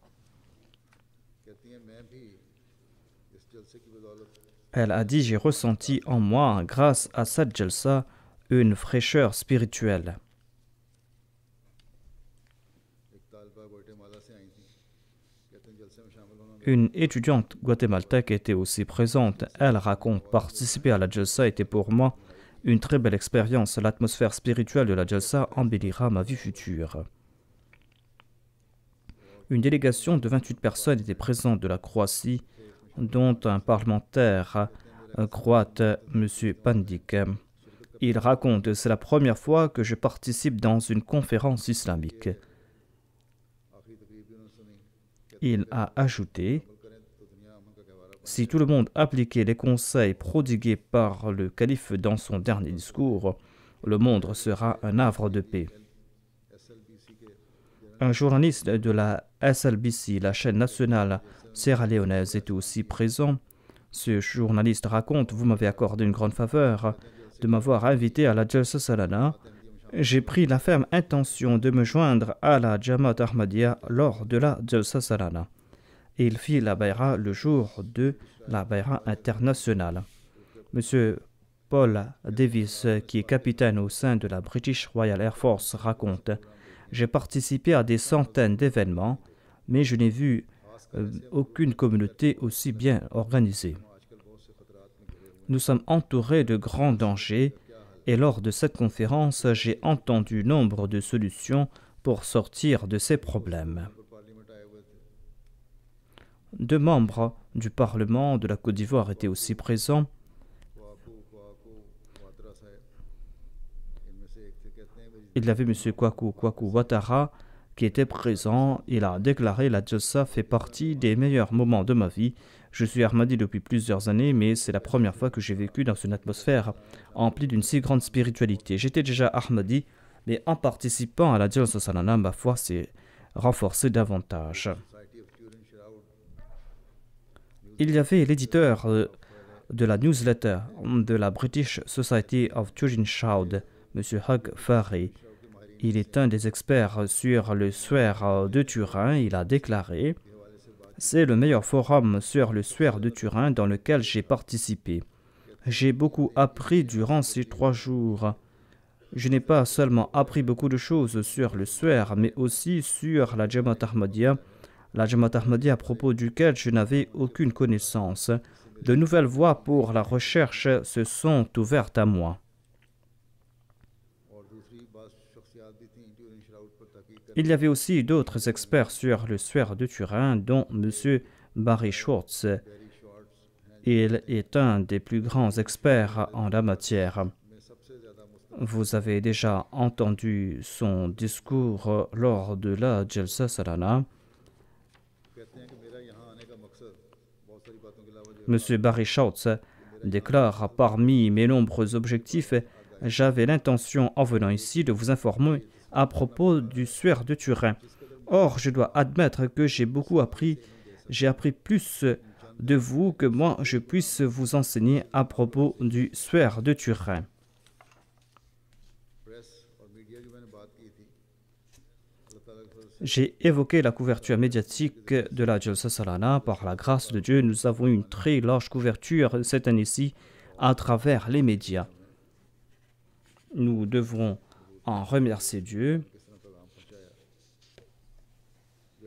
Elle a dit: j'ai ressenti en moi, grâce à cette Jalsa, une fraîcheur spirituelle. Une étudiante guatémaltèque était aussi présente. Elle raconte: participer à la Jalsa était pour moi une très belle expérience. L'atmosphère spirituelle de la Jalsa embellira ma vie future. Une délégation de 28 personnes était présente de la Croatie, dont un parlementaire croate, M. Pandik. Il raconte: c'est la première fois que je participe dans une conférence islamique. Il a ajouté: si tout le monde appliquait les conseils prodigués par le calife dans son dernier discours, le monde sera un havre de paix. Un journaliste de la SLBC, la chaîne nationale sierra-léonaise, était aussi présent. Ce journaliste raconte: vous m'avez accordé une grande faveur de m'avoir invité à la Jalsa Salana. J'ai pris la ferme intention de me joindre à la Jamaat Ahmadiyya lors de la Jalsa Salana. Et il fit la bayra le jour de la bayra internationale. Monsieur Paul Davis, qui est capitaine au sein de la British Royal Air Force, raconte: j'ai participé à des centaines d'événements, mais je n'ai vu aucune communauté aussi bien organisée. Nous sommes entourés de grands dangers et lors de cette conférence, j'ai entendu nombre de solutions pour sortir de ces problèmes. 2 membres du Parlement de la Côte d'Ivoire étaient aussi présents. Il y avait M. Kwaku Ouattara qui était présent. Il a déclaré: la Jalsa fait partie des meilleurs moments de ma vie. Je suis Ahmadi depuis plusieurs années, mais c'est la première fois que j'ai vécu dans une atmosphère emplie d'une si grande spiritualité. J'étais déjà Ahmadi, mais en participant à la Jalsa Salana, ma foi s'est renforcée davantage. Il y avait l'éditeur de la newsletter de la British Society of Turin Shroud, M. Hugh Farey. Il est un des experts sur le suaire de Turin. Il a déclaré: c'est le meilleur forum sur le suaire de Turin dans lequel j'ai participé. J'ai beaucoup appris durant ces 3 jours. Je n'ai pas seulement appris beaucoup de choses sur le suaire, mais aussi sur la Jamaat Ahmadiyya à propos duquel je n'avais aucune connaissance. De nouvelles voies pour la recherche se sont ouvertes à moi. Il y avait aussi d'autres experts sur le suaire de Turin, dont M. Barry Schwartz. Il est un des plus grands experts en la matière. Vous avez déjà entendu son discours lors de la Jalsa Salana. M. Barry Schwartz déclare: parmi mes nombreux objectifs, j'avais l'intention en venant ici de vous informer à propos du suaire de Turin. Or, je dois admettre que j'ai beaucoup appris. J'ai appris plus de vous que moi je puisse vous enseigner à propos du suaire de Turin. J'ai évoqué la couverture médiatique de la Jalsa Salana. Par la grâce de Dieu, nous avons eu une très large couverture cette année-ci à travers les médias. Nous devrons en remercier Dieu.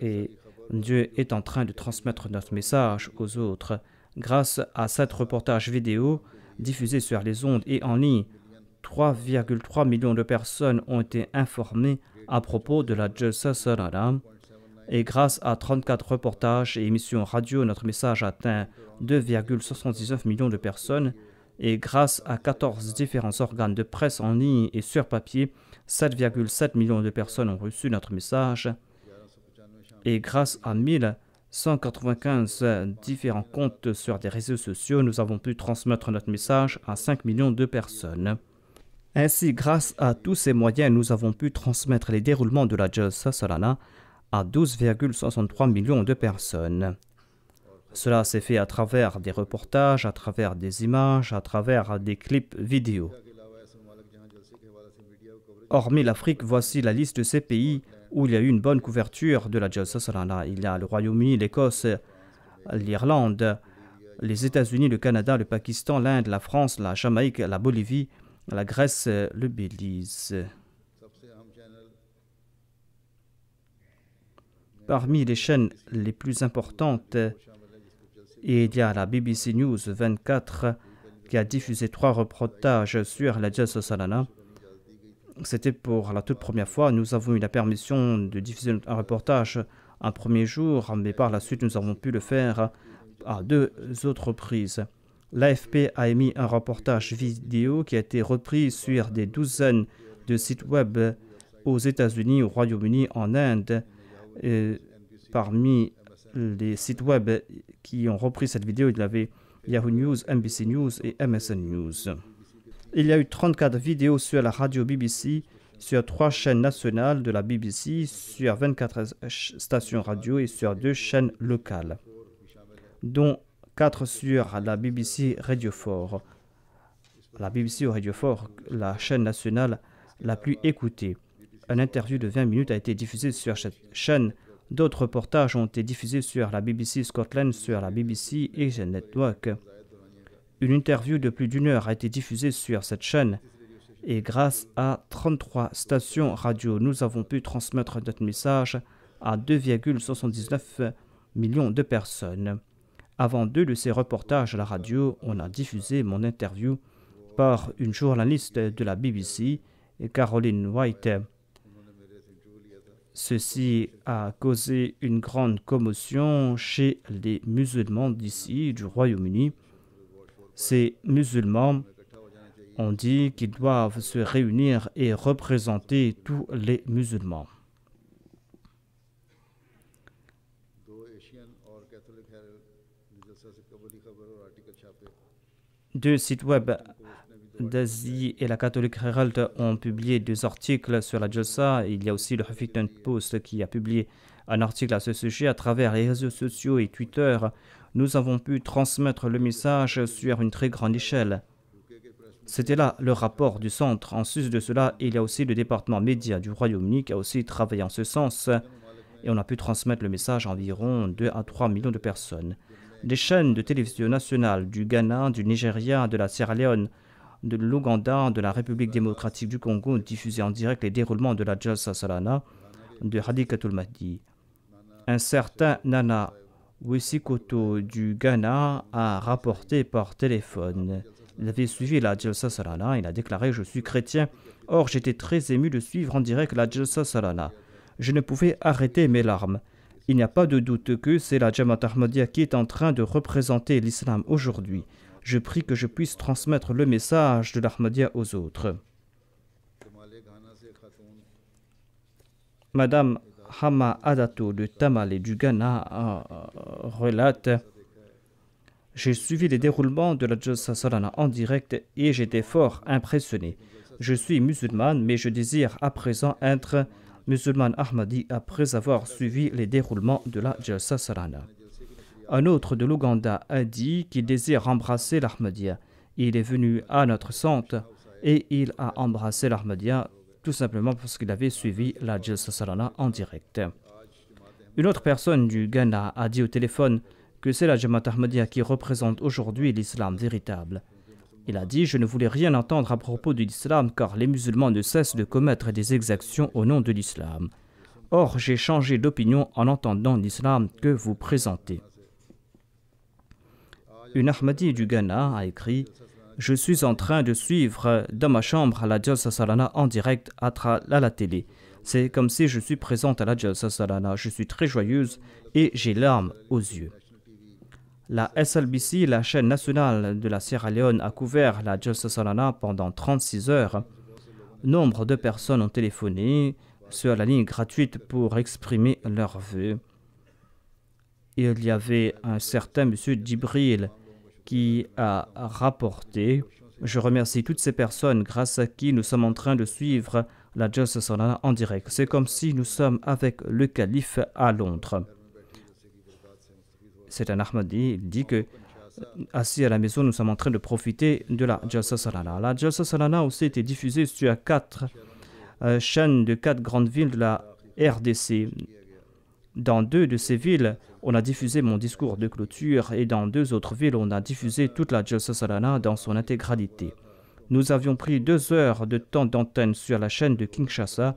Et Dieu est en train de transmettre notre message aux autres. Grâce à cet reportage vidéo diffusé sur les ondes et en ligne, 3,3 millions de personnes ont été informées à propos de la Jalsa Salana. Et grâce à 34 reportages et émissions radio, notre message atteint 2,79 millions de personnes. Et grâce à 14 différents organes de presse en ligne et sur papier, 7,7 millions de personnes ont reçu notre message. Et grâce à 1195 différents comptes sur des réseaux sociaux, nous avons pu transmettre notre message à 5 millions de personnes. Ainsi, grâce à tous ces moyens, nous avons pu transmettre les déroulements de la Jalsa Salana à 12,63 millions de personnes. Cela s'est fait à travers des reportages, à travers des images, à travers des clips vidéo. Hormis l'Afrique, voici la liste de ces pays où il y a eu une bonne couverture de la Jalsa Salana. Il y a le Royaume-Uni, l'Écosse, l'Irlande, les États-Unis, le Canada, le Pakistan, l'Inde, la France, la Jamaïque, la Bolivie, la Grèce, le Belize. Parmi les chaînes les plus importantes, il y a la BBC News 24 qui a diffusé 3 reportages sur la Jalsa Salana. C'était pour la toute première fois. Nous avons eu la permission de diffuser un reportage un premier jour, mais par la suite, nous avons pu le faire à 2 autres reprises. L'AFP a émis un reportage vidéo qui a été repris sur des douzaines de sites web aux États-Unis, au Royaume-Uni, en Inde. Et parmi les sites web qui ont repris cette vidéo, il y avait Yahoo News, NBC News et MSN News. Il y a eu 34 vidéos sur la radio BBC, sur 3 chaînes nationales de la BBC, sur 24 stations radio et sur 2 chaînes locales, dont 4 sur la BBC Radio 4. La BBC Radio 4, la chaîne nationale la plus écoutée. Une interview de 20 minutes a été diffusée sur cette chaîne. D'autres reportages ont été diffusés sur la BBC Scotland, sur la BBC Asian Network. Une interview de plus d'1 heure a été diffusée sur cette chaîne. Et grâce à 33 stations radio, nous avons pu transmettre notre message à 2,79 millions de personnes. Avant 2 de ces reportages à la radio, on a diffusé mon interview par une journaliste de la BBC, Caroline White. Ceci a causé une grande commotion chez les musulmans d'ici, du Royaume-Uni. Ces musulmans ont dit qu'ils doivent se réunir et représenter tous les musulmans. Deux sites web d'Asie et la Catholic Herald ont publié 2 articles sur la Jalsa. Il y a aussi le Huffington Post qui a publié un article à ce sujet. À travers les réseaux sociaux et Twitter, nous avons pu transmettre le message sur une très grande échelle. C'était là le rapport du centre. En sus de cela, il y a aussi le département média du Royaume-Uni qui a aussi travaillé en ce sens. Et on a pu transmettre le message à environ 2 à 3 millions de personnes. Des chaînes de télévision nationales du Ghana, du Nigeria, de la Sierra Leone, de l'Ouganda, de la République démocratique du Congo ont diffusé en direct les déroulements de la Jalsa Salana de Hadikatul Mahdi. Un certain Nana Wesikoto du Ghana a rapporté par téléphone. Il avait suivi la Jalsa Salana. Il a déclaré « Je suis chrétien. Or, j'étais très ému de suivre en direct la Jalsa Salana. Je ne pouvais arrêter mes larmes. Il n'y a pas de doute que c'est la Jamaat Ahmadiyya qui est en train de représenter l'islam aujourd'hui. Je prie que je puisse transmettre le message de l'Ahmadiyya aux autres. » Madame Hama Adato de Tamale du Ghana relate « J'ai suivi les déroulements de la Jalsa Salana en direct et j'étais fort impressionné. Je suis musulmane, mais je désire à présent être musulmane Ahmadi après avoir suivi les déroulements de la Jalsa Salana. » Un autre de l'Ouganda a dit qu'il désire embrasser l'Ahmadiyya. Il est venu à notre centre et il a embrassé l'Ahmadiyya tout simplement parce qu'il avait suivi la Jalsa Salana en direct. Une autre personne du Ghana a dit au téléphone que c'est la Jamaat Ahmadiyya qui représente aujourd'hui l'islam véritable. Il a dit « Je ne voulais rien entendre à propos de l'islam car les musulmans ne cessent de commettre des exactions au nom de l'islam. Or, j'ai changé d'opinion en entendant l'islam que vous présentez. » Une Ahmadi du Ghana a écrit « Je suis en train de suivre dans ma chambre la Jalsa Salana en direct à la télé. C'est comme si je suis présente à la Jalsa Salana. Je suis très joyeuse et j'ai larmes aux yeux. » La SLBC, la chaîne nationale de la Sierra Leone, a couvert la Jalsa Salana pendant 36 heures. Nombre de personnes ont téléphoné sur la ligne gratuite pour exprimer leurs vœux. Il y avait un certain monsieur Djibril qui a rapporté « Je remercie toutes ces personnes grâce à qui nous sommes en train de suivre la Jalsa Salana en direct. C'est comme si nous sommes avec le calife à Londres. » C'est un Ahmadi, il dit que assis à la maison, nous sommes en train de profiter de la Jalsa Salana. La Jalsa Salana a aussi été diffusée sur 4 chaînes de 4 grandes villes de la RDC. Dans 2 de ces villes, on a diffusé mon discours de clôture et dans 2 autres villes, on a diffusé toute la Jalsa Salana dans son intégralité. Nous avions pris 2 heures de temps d'antenne sur la chaîne de Kinshasa.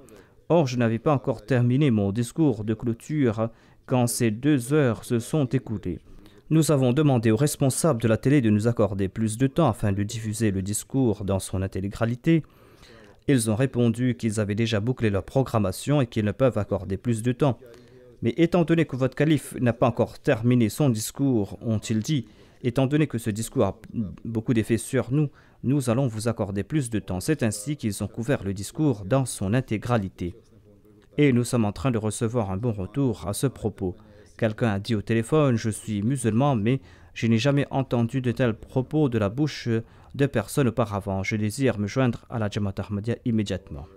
Or, je n'avais pas encore terminé mon discours de clôture quand ces 2 heures se sont écoulées. Nous avons demandé aux responsables de la télé de nous accorder plus de temps afin de diffuser le discours dans son intégralité. Ils ont répondu qu'ils avaient déjà bouclé leur programmation et qu'ils ne peuvent accorder plus de temps. Mais étant donné que votre calife n'a pas encore terminé son discours, ont-ils dit, étant donné que ce discours a beaucoup d'effet sur nous, nous allons vous accorder plus de temps. C'est ainsi qu'ils ont couvert le discours dans son intégralité. Et nous sommes en train de recevoir un bon retour à ce propos. Quelqu'un a dit au téléphone, je suis musulman, mais je n'ai jamais entendu de tels propos de la bouche de personne auparavant. Je désire me joindre à la Jamaat Ahmadiyya immédiatement.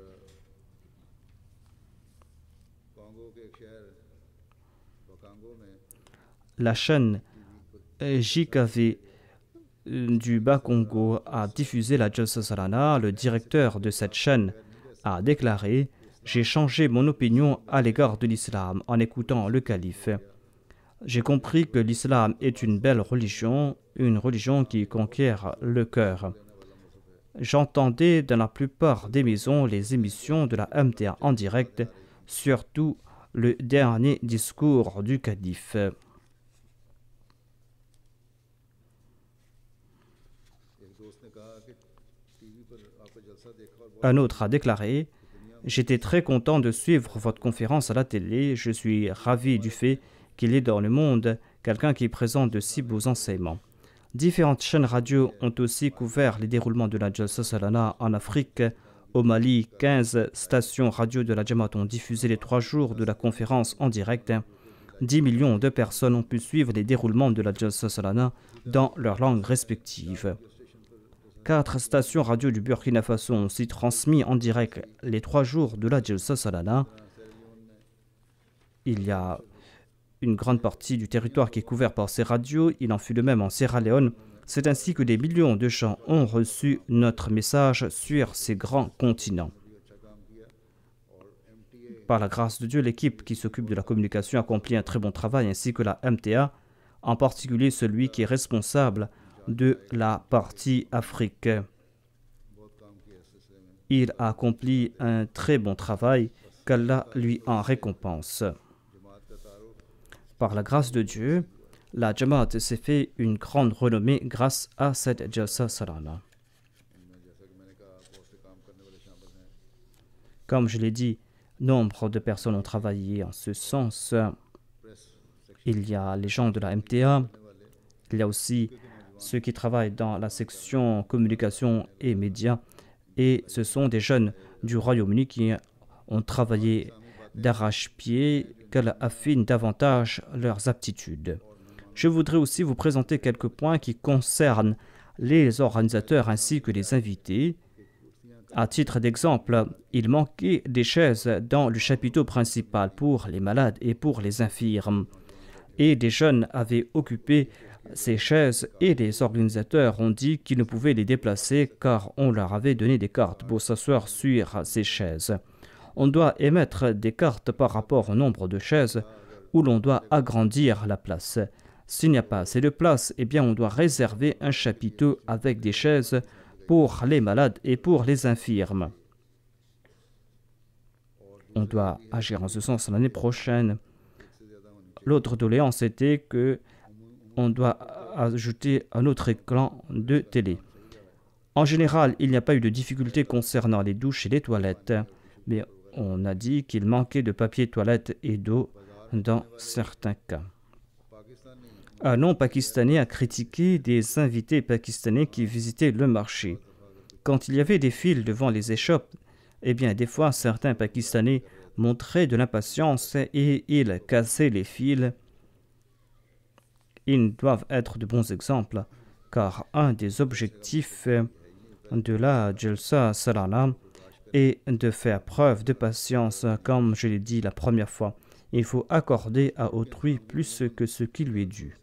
La chaîne JKV du Bas-Congo a diffusé la Jalsa Salana. Le directeur de cette chaîne a déclaré « J'ai changé mon opinion à l'égard de l'islam en écoutant le calife. J'ai compris que l'islam est une belle religion, une religion qui conquiert le cœur. J'entendais dans la plupart des maisons les émissions de la MTA en direct, surtout le dernier discours du calife. » Un autre a déclaré « J'étais très content de suivre votre conférence à la télé. Je suis ravi du fait qu'il y ait dans le monde quelqu'un qui présente de si beaux enseignements. » Différentes chaînes radio ont aussi couvert les déroulements de la Jalsa Salana en Afrique. Au Mali, 15 stations radio de la Jamaat ont diffusé les 3 jours de la conférence en direct. 10 millions de personnes ont pu suivre les déroulements de la Jalsa Salana dans leurs langues respectives. 4 stations radio du Burkina Faso ont aussi transmis en direct les 3 jours de la Jalsa Salana. Il y a une grande partie du territoire qui est couvert par ces radios. Il en fut de même en Sierra Leone. C'est ainsi que des millions de gens ont reçu notre message sur ces grands continents. Par la grâce de Dieu, l'équipe qui s'occupe de la communication accomplit un très bon travail, ainsi que la MTA, en particulier celui qui est responsable de la partie Afrique. Il a accompli un très bon travail, qu'Allah lui en récompense. Par la grâce de Dieu, la Jamaat s'est fait une grande renommée grâce à cette Jalsa Salana. Comme je l'ai dit, nombre de personnes ont travaillé en ce sens. Il y a les gens de la MTA, il y a aussi ceux qui travaillent dans la section communication et médias, et ce sont des jeunes du Royaume-Uni qui ont travaillé d'arrache-pied, qu'elle affine davantage leurs aptitudes. Je voudrais aussi vous présenter quelques points qui concernent les organisateurs ainsi que les invités. À titre d'exemple, il manquait des chaises dans le chapiteau principal pour les malades et pour les infirmes. Et des jeunes avaient occupé ces chaises et les organisateurs ont dit qu'ils ne pouvaient les déplacer car on leur avait donné des cartes pour s'asseoir sur ces chaises. On doit émettre des cartes par rapport au nombre de chaises où l'on doit agrandir la place. S'il n'y a pas assez de place, eh bien on doit réserver un chapiteau avec des chaises pour les malades et pour les infirmes. On doit agir en ce sens l'année prochaine. L'autre doléance était que on doit ajouter un autre écran de télé. En général, il n'y a pas eu de difficulté concernant les douches et les toilettes, mais on a dit qu'il manquait de papier toilette et d'eau dans certains cas. Un non-pakistanais a critiqué des invités pakistanais qui visitaient le marché. Quand il y avait des files devant les échoppes, eh bien, des fois, certains Pakistanais montraient de l'impatience et ils cassaient les fils. Ils doivent être de bons exemples, car un des objectifs de la Jalsa Salana est de faire preuve de patience, comme je l'ai dit la première fois. Il faut accorder à autrui plus que ce qui lui est dû.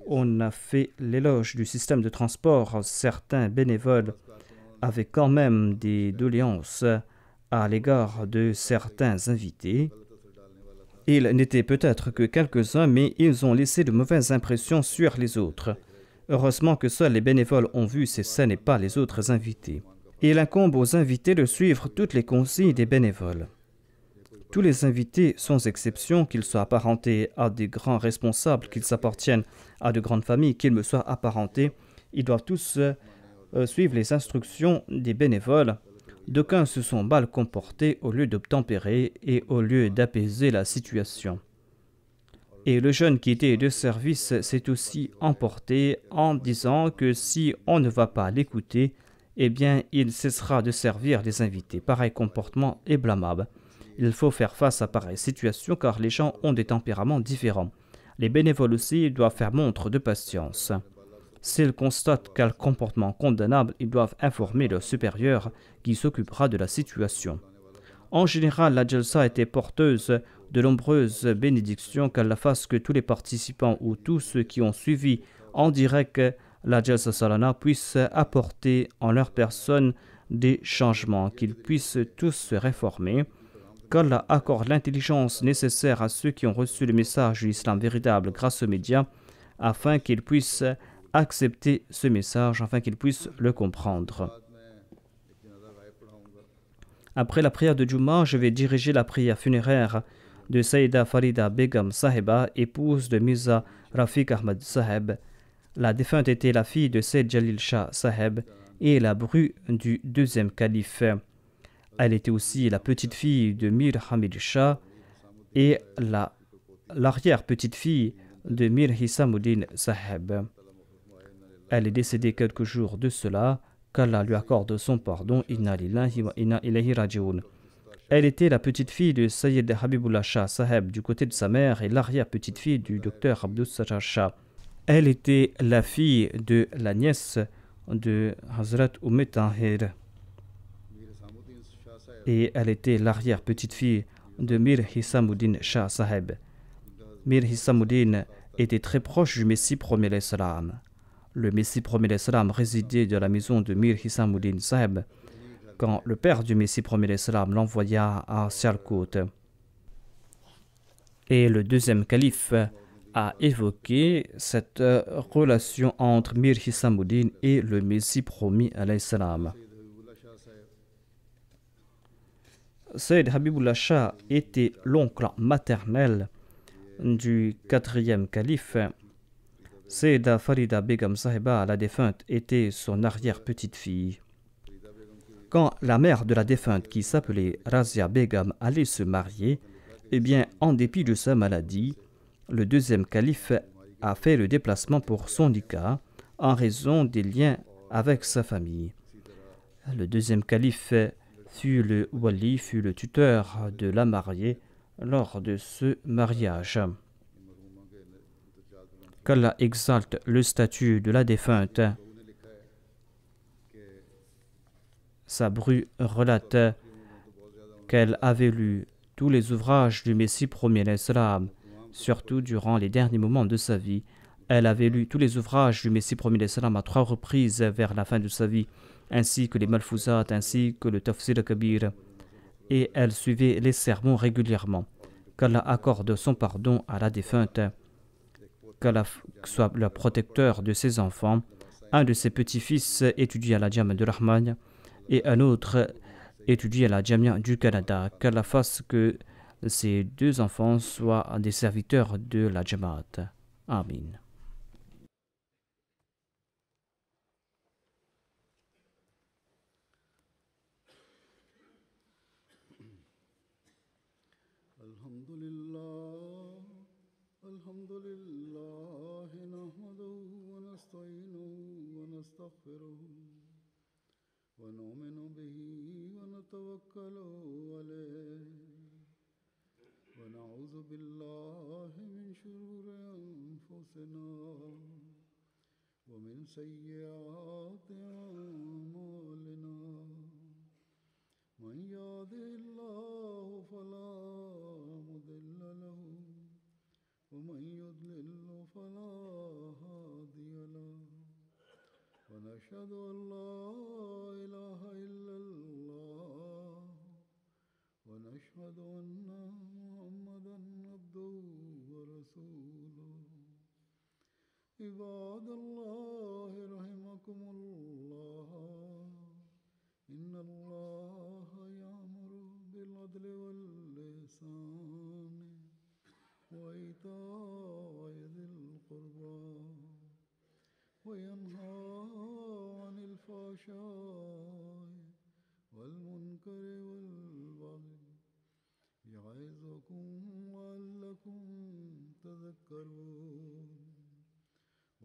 On a fait l'éloge du système de transport. Certains bénévoles avaient quand même des doléances à l'égard de certains invités. Ils n'étaient peut-être que quelques-uns, mais ils ont laissé de mauvaises impressions sur les autres. Heureusement que seuls les bénévoles ont vu ces scènes et pas les autres invités. Il incombe aux invités de suivre toutes les consignes des bénévoles. Tous les invités, sans exception, qu'ils soient apparentés à des grands responsables, qu'ils appartiennent à de grandes familles, qu'ils me soient apparentés, ils doivent tous suivre les instructions des bénévoles. d'aucuns se sont mal comportés au lieu d'obtempérer et au lieu d'apaiser la situation. Et le jeune qui était de service s'est aussi emporté en disant que si on ne va pas l'écouter, eh bien, il cessera de servir les invités. Pareil comportement est blâmable. Il faut faire face à pareille situation car les gens ont des tempéraments différents. Les bénévoles aussi doivent faire montre de patience. S'ils constatent quel comportement condamnable, ils doivent informer leur supérieur qui s'occupera de la situation. En général, la Jalsa était porteuse de nombreuses bénédictions, qu'Allah fasse que tous les participants ou tous ceux qui ont suivi en direct la Jalsa Salana puissent apporter en leur personne des changements, qu'ils puissent tous se réformer, qu'Allah accorde l'intelligence nécessaire à ceux qui ont reçu le message de l'islam véritable grâce aux médias, afin qu'ils puissent accepter ce message, afin qu'ils puissent le comprendre. Après la prière de Juma, je vais diriger la prière funéraire de Saïda Farida Begum Sahiba, épouse de Mirza Rafiq Ahmad Saheb. La défunte était la fille de Saïd Jalil Shah Saheb et la bru du deuxième calife. Elle était aussi la petite-fille de Mir Hamid Shah et l'arrière-petite-fille de Mir Hisamuddin Saheb. Elle est décédée quelques jours de cela, qu'Allah lui accorde son pardon, inna lillahi wa inna ilayhi raji'un. Elle était la petite-fille de Sayyid Habibullah Shah Saheb du côté de sa mère et l'arrière-petite-fille du docteur Abdus Sattar Shah. Elle était la fille de la nièce de Hazrat Tahir et elle était l'arrière-petite-fille de Mir Hisamuddin Shah Saheb. Mir Hisamuddin était très proche du Messie premier salam. Le Messie premier salam résidait dans la maison de Mir Hisamuddin Saheb quand le père du Messie premier salam l'envoya à Sialkot. Et le deuxième calife a évoqué cette relation entre Mir Hisamuddin et le Messie promis alayhi salam. Sayyid Habibullah Shah était l'oncle maternel du quatrième calife. Sayyida Farida Begum Sahiba, la défunte, était son arrière-petite-fille. Quand la mère de la défunte, qui s'appelait Razia Begum, allait se marier, eh bien, en dépit de sa maladie, le deuxième calife a fait le déplacement pour son nikah en raison des liens avec sa famille. Le deuxième calife fut le wali, fut le tuteur de la mariée lors de ce mariage. Qu'Allah exalte le statut de la défunte. Sa bru relate qu'elle avait lu tous les ouvrages du Messie premier l'Islam, surtout durant les derniers moments de sa vie. Elle avait lu tous les ouvrages du Messie premier l'Islam à 3 reprises vers la fin de sa vie, ainsi que les Malfouzat, ainsi que le Tafsir Kabir, et elle suivait les sermons régulièrement. Qu'Allah accorde son pardon à la défunte, qu'Allah soit le protecteur de ses enfants. Un de ses petits-fils étudie à la Jamia de Rahman et un autre étudie à la Jamia du Canada. Qu'Allah fasse que ces deux enfants soient des serviteurs de la Jamaat. Amin. ونؤمن به ونتوكل عليه ونعوذ بالله من شرور أنفسنا ومن سيئات أعمالنا من يهده الله فلا مضل له ومن يضلل فلا هادي له ونشهد أن لا إله إلا الله ونشهد أن محمدا عبده ورسوله عباد الله رحمكم الله إن الله يأمر بالعدل والإحسان وإيتاء ذي القربى وينهى عن الفحشاء والمنكر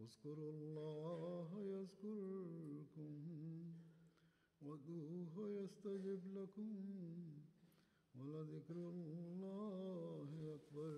اذكروا الله يذكركم وادعوه يستجب لكم ولذكر الله أكبر